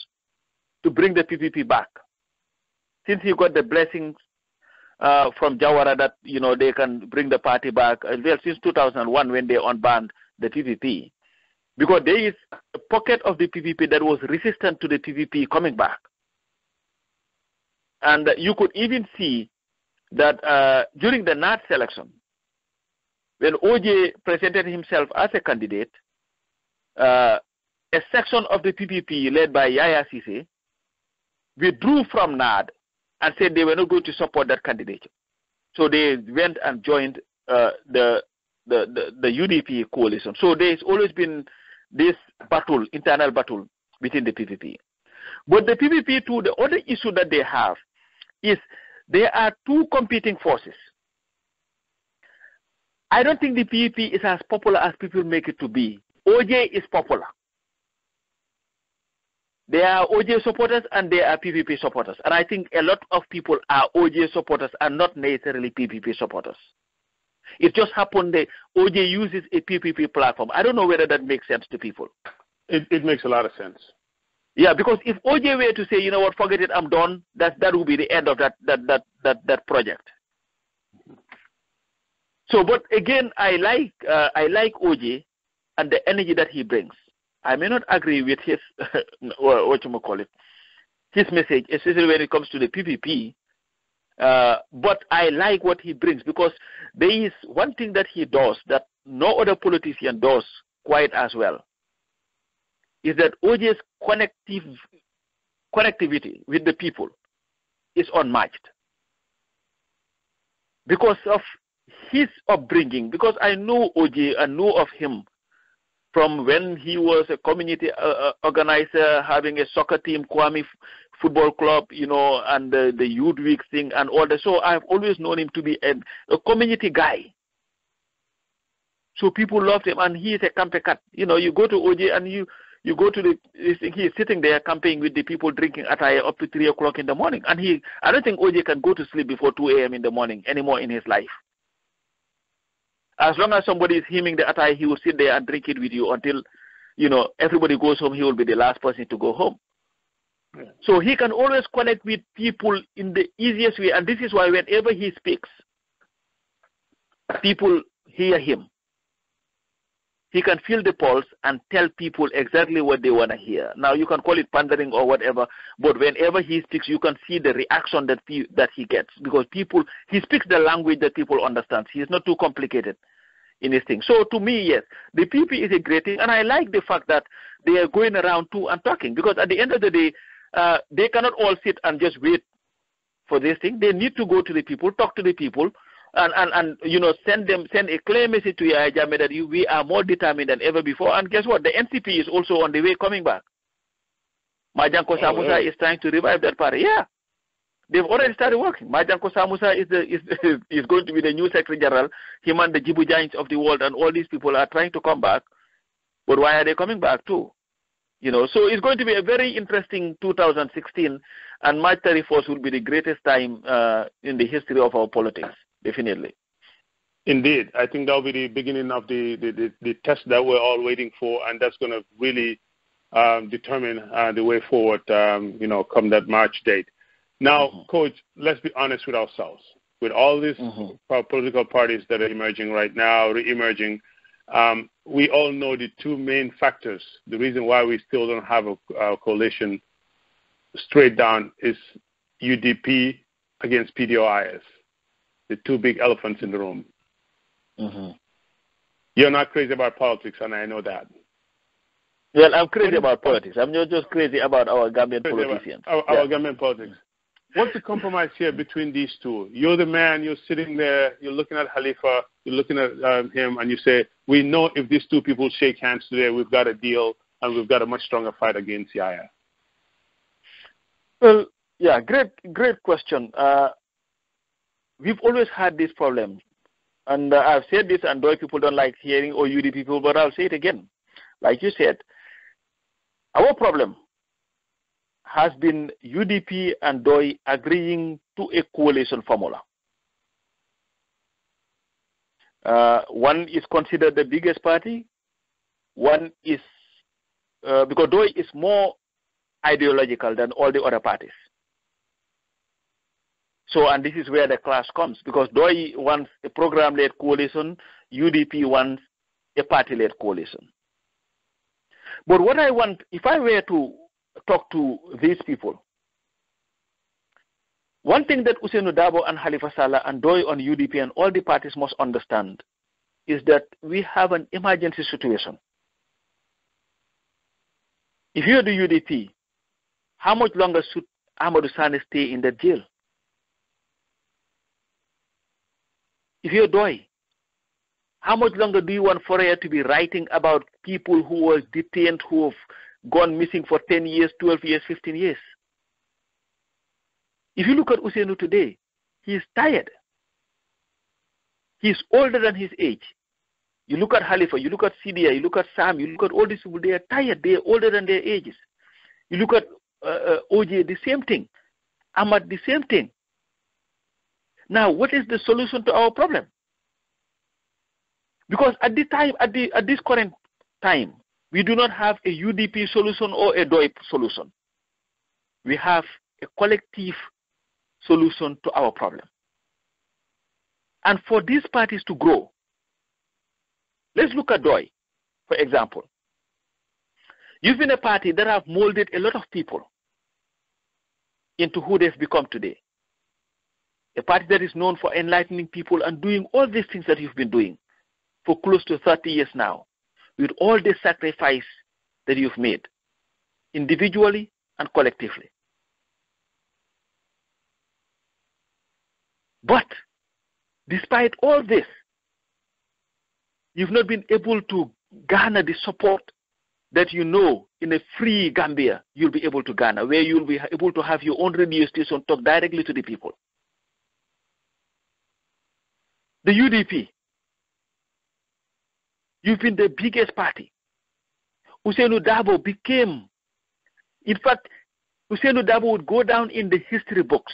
Speaker 2: to bring the PPP back. Since he got the blessings from Jawara that, you know, they can bring the party back, well, since 2001 when they unbanned the PPP, because there is a pocket of the PPP that was resistant to the PPP coming back. And you could even see that during the NAT selection, when OJ presented himself as a candidate, a section of the PPP led by Yaya Cissé withdrew from NAD and said they were not going to support that candidate. So they went and joined the UDP coalition. So there's always been this battle, internal battle within the PPP. But the PPP too, the other issue that they have is there are two competing forces. I don't think the PPP is as popular as people make it to be. OJ is popular. There are OJ supporters and there are PPP supporters. And I think a lot of people are OJ supporters and not necessarily PPP supporters. It just happened that OJ uses a PPP platform. I don't know whether that makes sense to people.
Speaker 1: It makes a lot of sense.
Speaker 2: Yeah, because if OJ were to say, you know what, forget it, I'm done, that will be the end of that project. So, but again, I like OJ and the energy that he brings. I may not agree with his his message, especially when it comes to the PPP. But I like what he brings because there is one thing that he does that no other politician does quite as well. Is that OJ's connectivity with the people is unmatched because of his upbringing. Because I know OJ, I know of him from when he was a community organizer, having a soccer team, Kwame Football Club, you know, and the Youth Week thing and all that. So I've always known him to be a community guy. So people loved him, and he is a campaign cat. You know, you go to OJ and you go to he's sitting there campaigning with the people drinking attire up to 3 o'clock in the morning. And I don't think OJ can go to sleep before 2 a.m. in the morning anymore in his life. As long as somebody is hymning the attire, he will sit there and drink it with you until, you know, everybody goes home. He will be the last person to go home. Yeah. So he can always connect with people in the easiest way. And this is why whenever he speaks, people hear him. He can feel the pulse and tell people exactly what they want to hear. Now, you can call it pandering or whatever, but whenever he speaks, you can see the reaction that he gets, because he speaks the language that people understand. He is not too complicated in his thing. So to me, yes, the PP is a great thing, and I like the fact that they are going around too and talking, because at the end of the day, they cannot all sit and just wait for this thing. They need to go to the people, talk to the people, and send a clear message to Yahya Jammeh that we are more determined than ever before. And guess what? The NCP is also on the way coming back. Majanko Samusa is trying to revive that party. Yeah. They've already started working. Majanko Samusa is going to be the new Secretary General. Him and the Jibu Giants of the world and all these people are trying to come back. But why are they coming back too? So it's going to be a very interesting 2016, and March 31st will be the greatest time in the history of our politics, definitely.
Speaker 1: Indeed. I think that will be the beginning of the test that we're all waiting for, and that's going to really determine the way forward, come that March date. Now, Coach, let's be honest with ourselves. With all these political parties that are emerging right now, re-emerging, we all know the two main factors. The reason why we still don't have a coalition straight down is UDP against PDOIS, the two big elephants in the room. You're not crazy about politics, and I know that.
Speaker 2: Well, I'm crazy about politics. I'm not just crazy about our Gambian politicians.
Speaker 1: Our Gambian politics. What's the compromise here between these two? You're the man, you're sitting there, you're looking at Khalifa, you're looking at him, and you say, we know if these two people shake hands today, we've got a deal, and we've got a much stronger fight against Yahya.
Speaker 2: Well, yeah, great question. We've always had this problem. And I've said this, and though people don't like hearing UD people, but I'll say it again. Like you said, our problem has been UDP and DOI agreeing to a coalition formula. One is considered the biggest party. One is, because DOI is more ideological than all the other parties. So, and this is where the clash comes, because DOI wants a program-led coalition, UDP wants a party-led coalition. But what I want, if I were to talk to these people, one thing that Ousainou Darboe and Halifa Sallah and DOI on UDP and all the parties must understand is that we have an emergency situation. If you're the UDP, how much longer should Amadou Sane stay in the jail? If you're DOI, how much longer do you want Fourier to be writing about people who were detained, who have gone missing for 10 years, 12 years, 15 years? If you look at Ousainou today, he's tired. He's older than his age. You look at Khalifa, you look at Sidia, you look at Sam, you look at all these people, they are tired, they are older than their ages. You look at OJ, the same thing. Ahmad, the same thing. Now, what is the solution to our problem? Because at this current time, we do not have a UDP solution or a DOI solution. We have a collective solution to our problem. And for these parties to grow, let's look at DOI, for example. You've been a party that have molded a lot of people into who they've become today. A party that is known for enlightening people and doing all these things that you've been doing for close to 30 years now, with all the sacrifice that you've made, individually and collectively. But despite all this, you've not been able to garner the support that you know in a free Gambia you'll be able to garner, where you'll be able to have your own radio station, talk directly to the people. The UDP, you've been the biggest party. Ousainou Darboe became, in fact, Ousainou Darboe would go down in the history books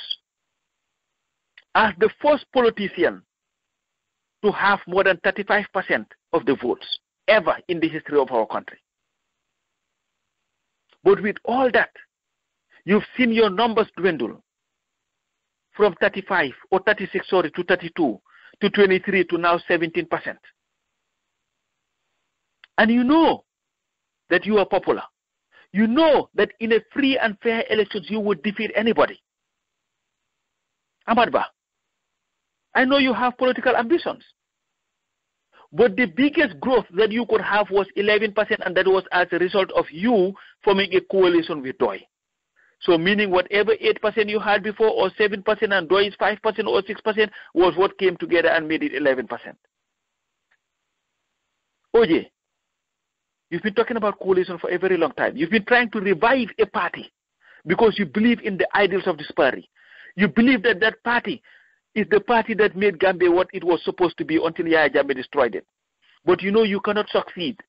Speaker 2: as the first politician to have more than 35% of the votes ever in the history of our country. But with all that, you've seen your numbers dwindle from 35 or 36, sorry, to 32 to 23 to now 17%. And you know that you are popular. You know that in a free and fair elections you would defeat anybody. Amadba, I know you have political ambitions. But the biggest growth that you could have was 11%, and that was as a result of you forming a coalition with DOI. So meaning whatever 8% you had before, or 7%, and Jow is 5% or 6%, was what came together and made it 11%. OJ, you've been talking about coalition for a very long time. You've been trying to revive a party because you believe in the ideals of this party. You believe that that party is the party that made Gambia what it was supposed to be until Yaya Jammeh destroyed it. But you know you cannot succeed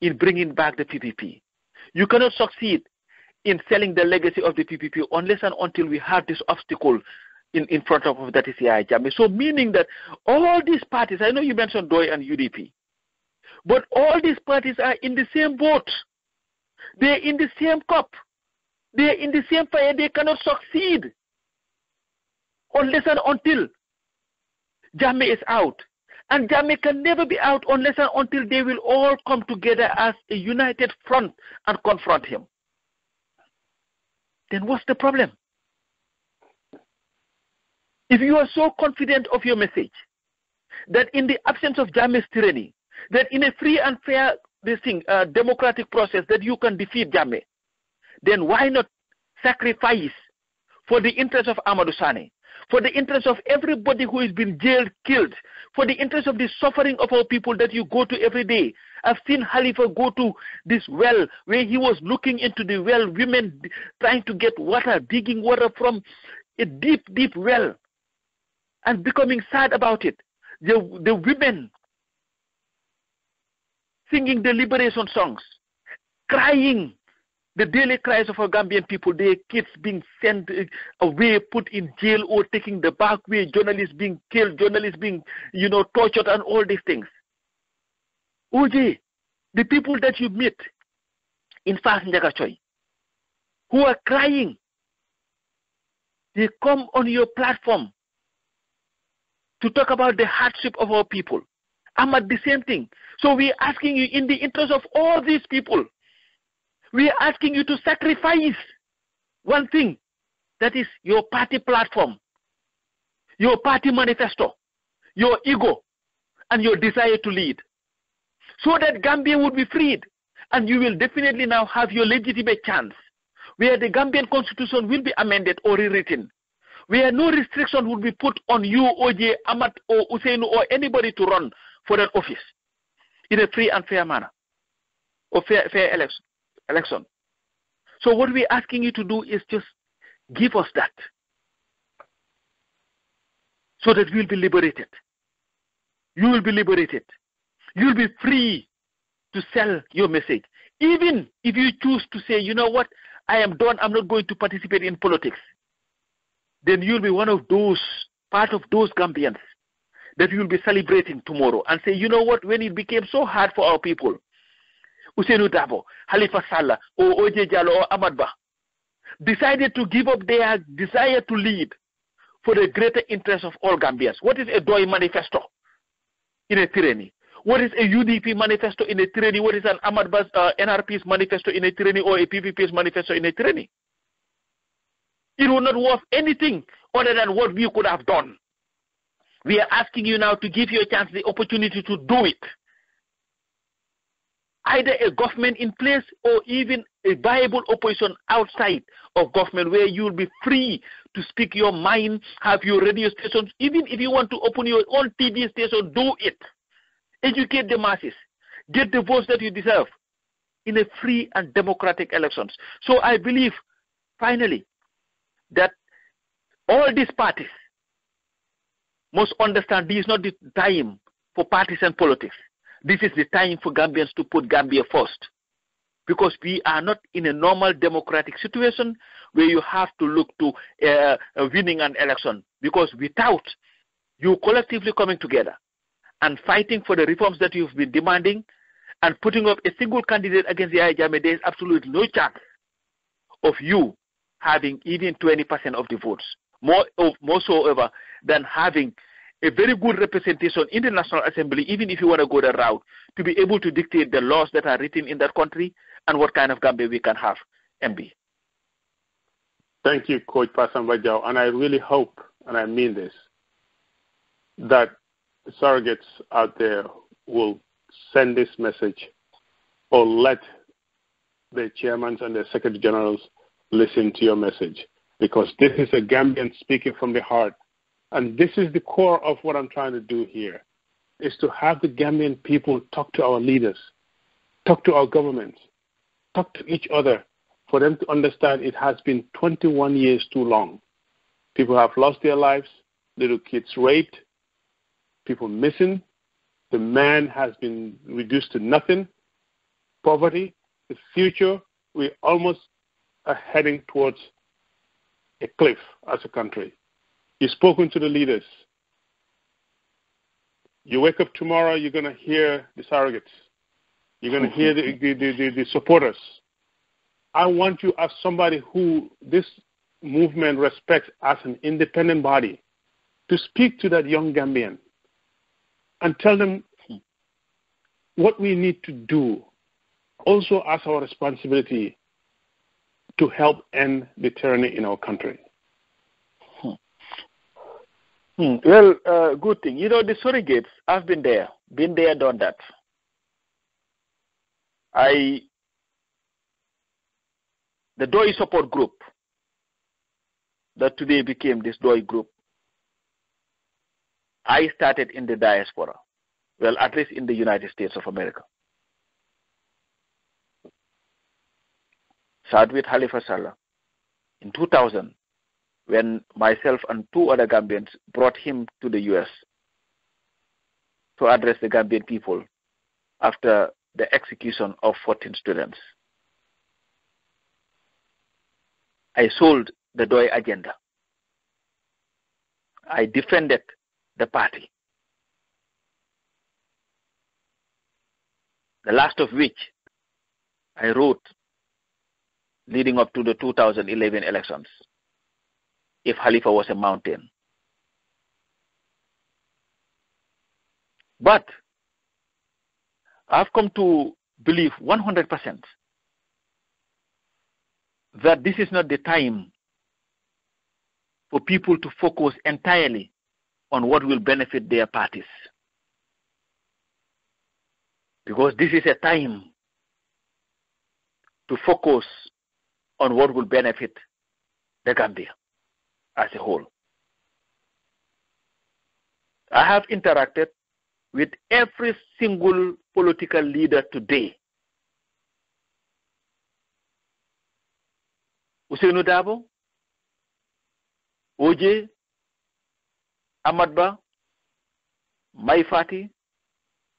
Speaker 2: in bringing back the PPP. You cannot succeed in selling the legacy of the PPP unless and until we have this obstacle in front of us, that is Yaya Jammeh. So meaning that all these parties, I know you mentioned Jow and UDP, but all these parties are in the same boat. They're in the same cup. They're in the same fire. They cannot succeed unless and until Jammeh is out. And Jammeh can never be out unless and until they will all come together as a united front and confront him. Then what's the problem? If you are so confident of your message, that in the absence of Jammeh's tyranny, that in a free and fair democratic process that you can defeat Jammeh, then why not sacrifice for the interest of Amadou Sane, for the interest of everybody who has been jailed, killed, for the interest of the suffering of our people that you go to every day. I've seen Halifa go to this well where he was looking into the well, women trying to get water, digging water from a deep, deep well, and becoming sad about it. The women singing the liberation songs, crying the daily cries of our Gambian people, their kids being sent away, put in jail, or taking the back way, journalists being killed, journalists being, tortured, and all these things. OJ, the people that you meet in Fas Njagachoy, who are crying, they come on your platform to talk about the hardship of our people. I'm at the same thing. So we're asking you, in the interest of all these people, we are asking you to sacrifice one thing, that is your party platform, your party manifesto, your ego, and your desire to lead, so that Gambia would be freed, and you will definitely now have your legitimate chance, where the Gambian constitution will be amended or rewritten, where no restriction will be put on you, OJ, Amat, or Usainu, or anybody to run for an office in a free and fair manner, or fair election. So what we're asking you to do is just give us that, so that we'll be liberated. You will be liberated. You'll be free to sell your message. Even if you choose to say, you know what, I am done, I'm not going to participate in politics, then you'll be one of those, part of those Gambians that you'll be celebrating tomorrow and say, you know what, when it became so hard for our people, Ousseynou Dabo, Halifa Sallah, or OJ Jallow, or Ahmad Bah decided to give up their desire to lead for the greater interest of all Gambians. What is a Jow manifesto in a tyranny? What is a UDP manifesto in a tyranny? What is an Ahmad Bah's NRP's manifesto in a tyranny, or a PPP's manifesto in a tyranny? It will not worth anything other than what we could have done. We are asking you now to give your chance the opportunity to do it. Either a government in place, or even a viable opposition outside of government, where you will be free to speak your mind, have your radio stations. Even if you want to open your own TV station, do it. Educate the masses. Get the votes that you deserve in a free and democratic elections. So I believe, finally, that all these parties must understand this is not the time for partisan politics. This is the time for Gambians to put Gambia first, because we are not in a normal democratic situation where you have to look to winning an election, because without you collectively coming together and fighting for the reforms that you've been demanding and putting up a single candidate against Yaya Jammeh, there is absolutely no chance of you having even 20% of the votes, more so ever than having a very good representation in the National Assembly, even if you want to go that route, to be able to dictate the laws that are written in that country and what kind of Gambia we can have. MB.
Speaker 1: Thank you, Coach Pa Samba Jow. And I really hope, and I mean this, that surrogates out there will send this message, or let the chairmen and the secretary generals listen to your message, because this is a Gambian speaking from the heart. And this is the core of what I'm trying to do here, is to have the Gambian people talk to our leaders, talk to our governments, talk to each other, for them to understand it has been 21 years too long. People have lost their lives, little kids raped, people missing, the man has been reduced to nothing, poverty, the future, we almost are heading towards a cliff as a country. You've spoken to the leaders. You wake up tomorrow, you're going to hear the surrogates. You're going to hear the supporters. I want you, as somebody who this movement respects as an independent body, to speak to that young Gambian and tell them what we need to do, also as our responsibility to help end the tyranny in our country.
Speaker 2: Well, good thing. You know, the surrogates, I've been there, done that. The DOI support group that today became this DOI group, I started in the diaspora, well, at least in the United States of America. Started with Halifa Sallah in 2000, when myself and 2 other Gambians brought him to the U.S. to address the Gambian people after the execution of 14 students. I sold the DOI agenda. I defended the party. The last of which I wrote leading up to the 2011 elections, if Halifa was a mountain. But I've come to believe 100% that this is not the time for people to focus entirely on what will benefit their parties. Because this is a time to focus on what will benefit the Gambia as a whole. I have interacted with every single political leader today. Ousseynou Dabo, OJ, Ahmad Ba, Mai Fati,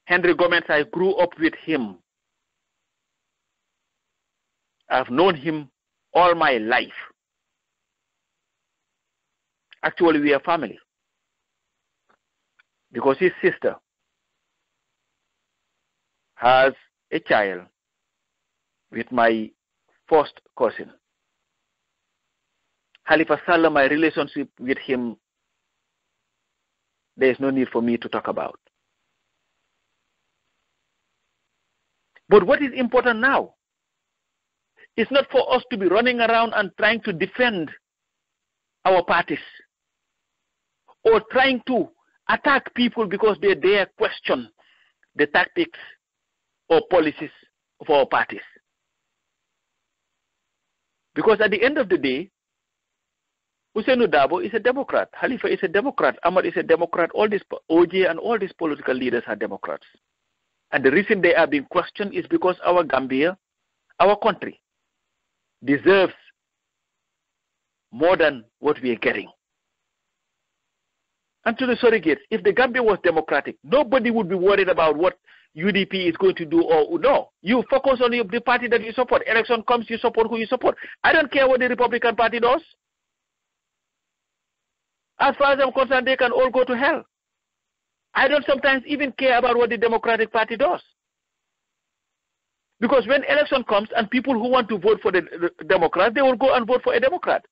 Speaker 2: Henry Gomez, I grew up with him. I've known him all my life. Actually, we are family. Because his sister has a child with my first cousin. Halifa Sallah, my relationship with him, there is no need for me to talk about. But what is important now is not for us to be running around and trying to defend our parties or trying to attack people because they dare question the tactics or policies of our parties. Because at the end of the day, Ousseynou Dabo is a Democrat, Halifa is a Democrat, Ahmad is a Democrat, all these OJ and all these political leaders are Democrats. And the reason they are being questioned is because our Gambia, our country, deserves more than what we are getting. And to the surrogates, if the Gambia was democratic, nobody would be worried about what UDP is going to do or no. You focus on the party that you support. Election comes, you support who you support. I don't care what the Republican Party does. As far as I'm concerned, they can all go to hell. I don't sometimes even care about what the Democratic Party does. Because when election comes and people who want to vote for the Democrat, they will go and vote for a Democrat.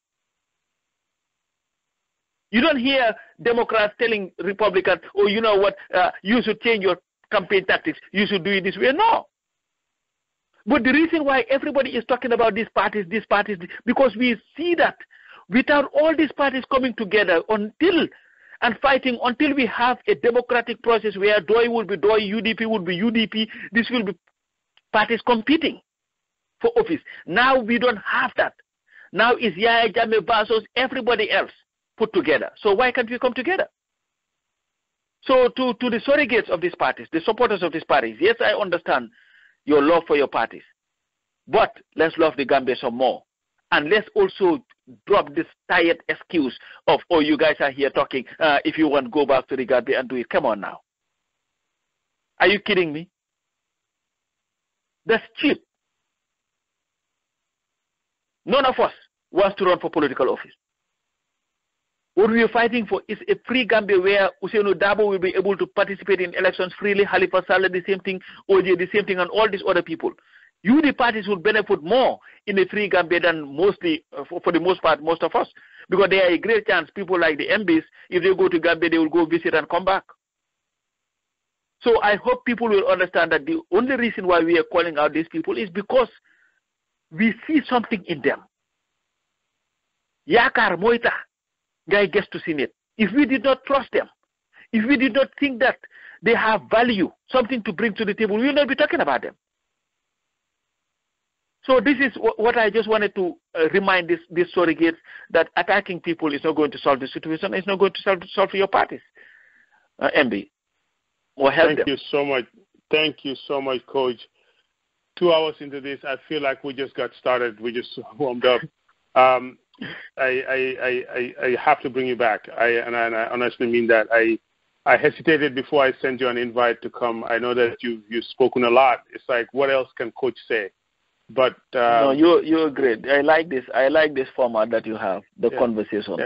Speaker 2: You don't hear Democrats telling Republicans, oh, you know what, you should change your campaign tactics. You should do it this way. No. But the reason why everybody is talking about these parties, because we see that without all these parties coming together until we have a democratic process where DOI will be DOI, UDP will be UDP, this will be parties competing for office. Now we don't have that. Now it's Yaya Jammeh versus everybody else put together. So why can't we come together? So to the surrogates of these parties, the supporters of these parties, yes, I understand your love for your parties, but let's love the Gambia some more. And let's also drop this tired excuse of, oh, you guys are here talking. If you want, go back to the Gambia and do it. Come on now. Are you kidding me? That's cheap. None of us wants to run for political office. What we are fighting for is a free Gambia where Ousainou Darboe will be able to participate in elections freely, Halifa Sallah the same thing, OJ the same thing, and all these other people. You, the parties, would benefit more in a free Gambia than mostly, for the most part, most of us. Because there are a great chance people like the MBs, if they go to Gambia, they will go visit and come back. So I hope people will understand that the only reason why we are calling out these people is because we see something in them. Yakar moita guy gets to see it. If we did not trust them, if we did not think that they have value, something to bring to the table, we will not be talking about them. So this is what I just wanted to remind these surrogates, that attacking people is not going to solve the situation. It's not going to solve for your parties, MB. Or help them.
Speaker 1: Thank you so much. Thank you so much, Coach. 2 hours into this, I feel like we just got started. We just warmed up. I have to bring you back. And I honestly mean that. I hesitated before I sent you an invite to come. I know that you've spoken a lot. It's like, what else can Coach say? But
Speaker 2: no, you're great. I like this. I like this format that you have, the conversation.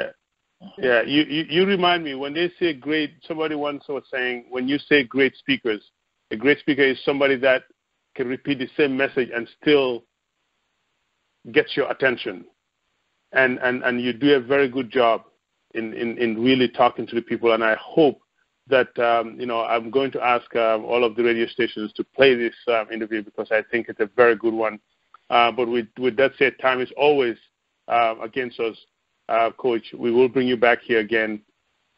Speaker 1: Yeah. You remind me, when they say great, somebody once was saying, when you say great speakers, a great speaker is somebody that can repeat the same message and still gets your attention. And you do a very good job in really talking to the people. And I hope that, I'm going to ask all of the radio stations to play this interview, because I think it's a very good one. But with that said, time is always against us, Coach. We will bring you back here again.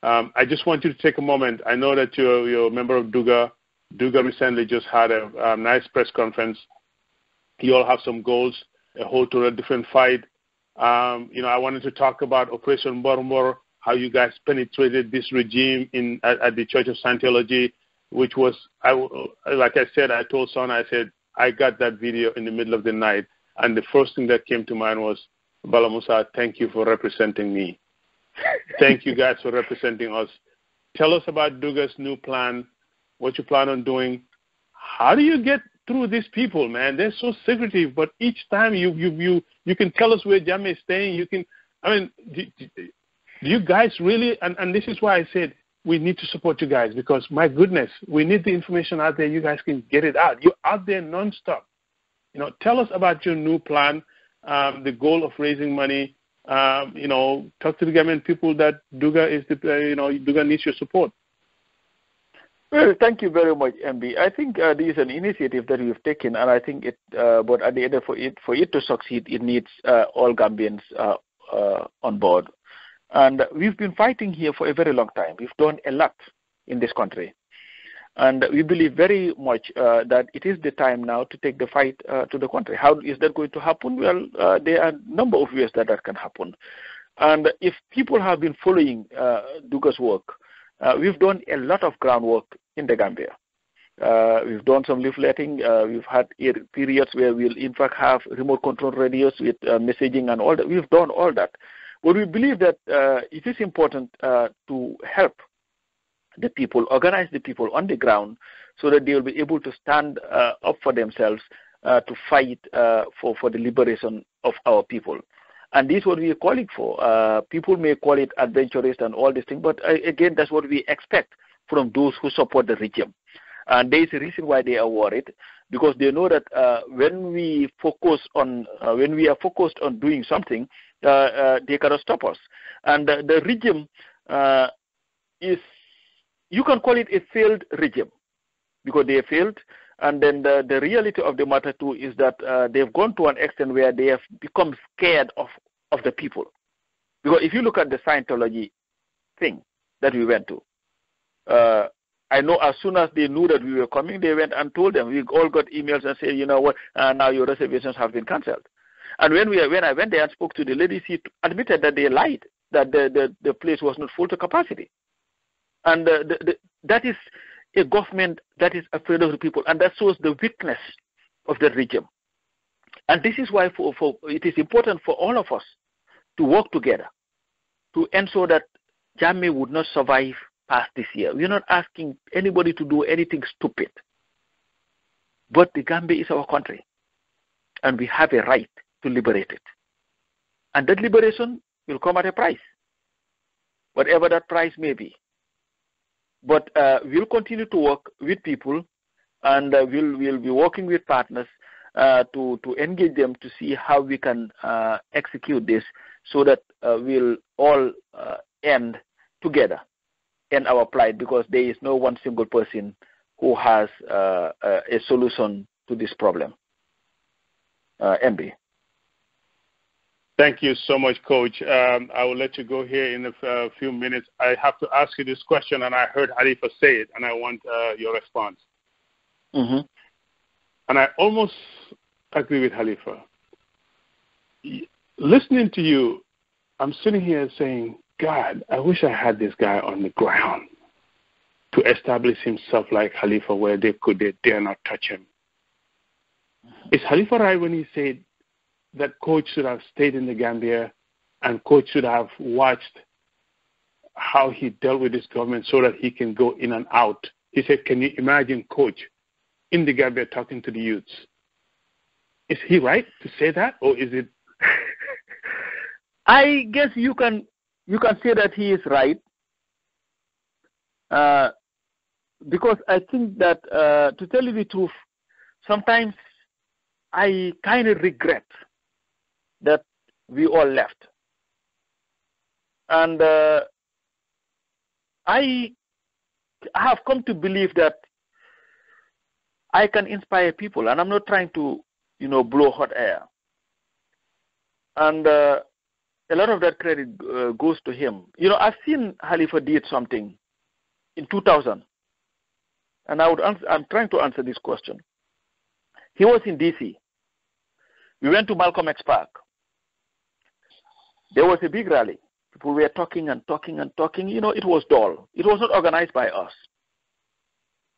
Speaker 1: I just want you to take a moment. I know that you're a member of Duga. Duga recently just had a nice press conference. You all have some goals, a whole total different fight. I wanted to talk about Operation Boromor, how you guys penetrated this regime at the Church of Scientology, which was, like I said, I told Son, I said, I got that video in the middle of the night, and the first thing that came to mind was, Bala Musa, thank you for representing me. Thank you guys for representing us. Tell us about Duga's new plan, what you plan on doing. How do you get through these people, man? They're so secretive, but each time you can tell us where Jammeh is staying. Do you guys really, and this is why I said we need to support you guys, because, my goodness, we need the information out there. You guys can get it out. You're out there nonstop. Tell us about your new plan, the goal of raising money. Talk to the Gambian people that Duga Duga needs your support.
Speaker 2: Well, thank you very much, MB. I think this is an initiative that we've taken, and I think but at the end, for it to succeed, it needs all Gambians on board. And we've been fighting here for a very long time. We've done a lot in this country. And we believe very much that it is the time now to take the fight to the country. How is that going to happen? Well, there are a number of ways that can happen. And if people have been following Duga's work, we've done a lot of groundwork in the Gambia. We've done some leafleting. We've had periods where we'll, in fact, have remote control radios with messaging and all that. We've done all that. But we believe that it is important to help the people, organize the people on the ground, so that they will be able to stand up for themselves to fight for the liberation of our people. And this is what we are calling for. People may call it adventurous and all these things, but again, that's what we expect from those who support the regime. And there is a reason why they are worried, because they know that when we are focused on doing something, they cannot stop us. And the regime is, you can call it a failed regime, because they failed. And then the reality of the matter too is that they've gone to an extent where they have become scared of the people. Because if you look at the Scientology thing that we went to, I know as soon as they knew that we were coming, they went and told them. We all got emails and said, you know what, now your reservations have been cancelled. And when I went there and spoke to the ladies, she admitted that they lied, that the place was not full to capacity. And that is a government that is afraid of the people, and that shows the weakness of the regime. And this is why it is important for all of us to work together to ensure that Jammeh would not survive past this year. We're not asking anybody to do anything stupid. But the Gambia is our country, and we have a right to liberate it. And that liberation will come at a price, whatever that price may be. But we'll continue to work with people, and we'll be working with partners to engage them to see how we can execute this so that we'll all end together in our plight, because there is no one single person who has a solution to this problem. MB.
Speaker 1: Thank you so much, Coach. I will let you go here in a few minutes. I have to ask you this question, and I heard Halifa say it, and I want your response.
Speaker 2: Mm-hmm.
Speaker 1: And I almost agree with Halifa. Listening to you, I'm sitting here saying, God, I wish I had this guy on the ground to establish himself like Halifa, where they dare not touch him. Is Halifa right when he said that Coach should have stayed in the Gambia and Coach should have watched how he dealt with this government so that he can go in and out? He said, can you imagine Coach in the Gambia talking to the youths? Is he right to say that, or is it?
Speaker 2: I guess you can say that he is right, because I think that, to tell you the truth, sometimes I kind of regret that we all left. And I have come to believe that I can inspire people, and I'm not trying to, blow hot air. And a lot of that credit goes to him. I've seen Halifa did something in 2000, and I'm trying to answer this question. He was in D.C. We went to Malcolm X Park. There was a big rally. People were talking and talking and talking. It was dull. It was not organized by us.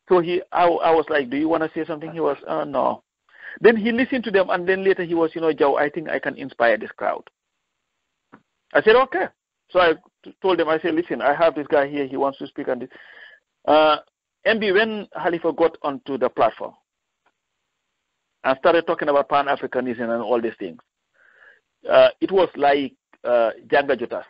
Speaker 2: So I was like, do you want to say something? He was, no. Then he listened to them, and then later he was, Jow, I think I can inspire this crowd. I said, okay. So I told them, I said, listen, I have this guy here. He wants to speak on this. MB, when Halifa got onto the platform and started talking about Pan-Africanism and all these things, it was like Janga Jotas.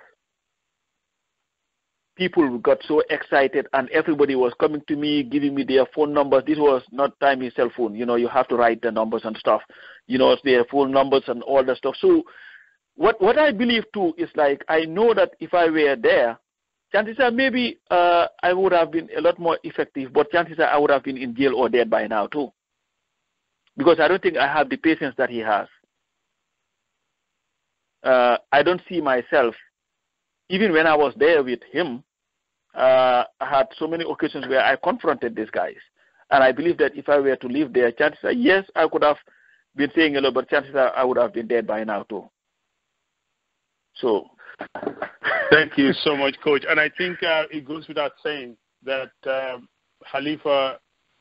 Speaker 2: People got so excited, and everybody was coming to me, giving me their phone numbers. This was not time cell phone. You have to write the numbers and stuff. Their phone numbers and all that stuff. So what I believe too is, like, I know that if I were there, chances are maybe I would have been a lot more effective, but chances are I would have been in jail or dead by now too. Because I don't think I have the patience that he has. I don't see myself, even when I was there with him, I had so many occasions where I confronted these guys. And I believe that if I were to live there, chances are, yes, I could have been saying a lot, but chances are I would have been dead by now too. So,
Speaker 1: thank you so much, Coach. And I think it goes without saying that Halifa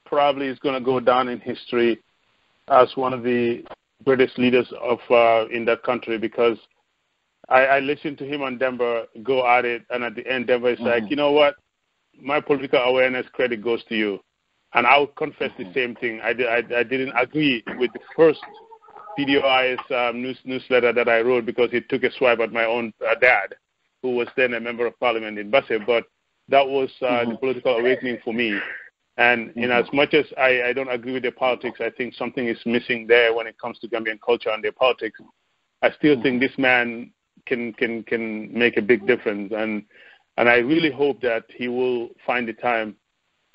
Speaker 1: probably is going to go down in history as one of the greatest leaders of in that country, because I listened to him on Denver go at it, and at the end, Denver is like, you know what? My political awareness credit goes to you. And I would confess the same thing. I didn't agree with the first PDOI's newsletter that I wrote, because it took a swipe at my own dad, who was then a member of parliament in Basse. But that was the political awakening for me. And in as much as I don't agree with their politics, I think something is missing there when it comes to Gambian culture and their politics. I still think this man can make a big difference. And I really hope that he will find the time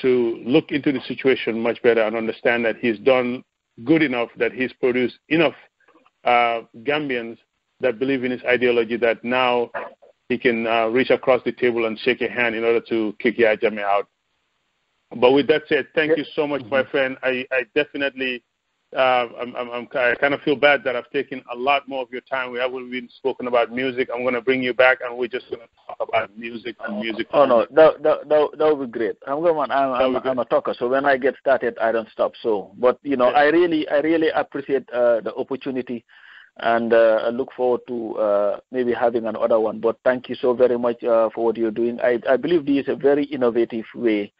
Speaker 1: to look into the situation much better and understand that he's done good enough, that he's produced enough Gambians that believe in his ideology, that now he can reach across the table and shake a hand in order to kick Yahya Jammeh out. But with that said, thank you so much, my friend. I definitely I kind of feel bad that I've taken a lot more of your time. We haven't even spoken about music. I'm going to bring you back, and we're just going to talk about music and music.
Speaker 2: Oh no, that would be great. I'm a talker, so when I get started, I don't stop. So, but I really appreciate the opportunity, and I look forward to maybe having another one. But thank you so very much for what you're doing. I believe this is a very innovative way.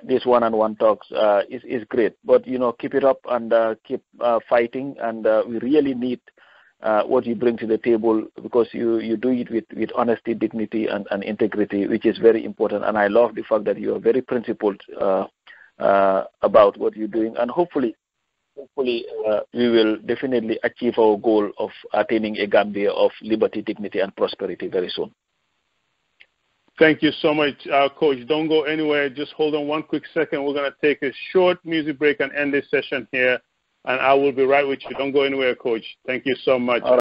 Speaker 2: This one-on-one talks is great, but keep it up and keep fighting. And we really need what you bring to the table, because you do it with honesty, dignity, and integrity, which is very important. And I love the fact that you are very principled about what you're doing. And hopefully, we will definitely achieve our goal of attaining a Gambia of liberty, dignity, and prosperity very soon.
Speaker 1: Thank you so much, Coach. Don't go anywhere. Just hold on one quick second. We're going to take a short music break and end this session here, and I will be right with you. Don't go anywhere, Coach. Thank you so much.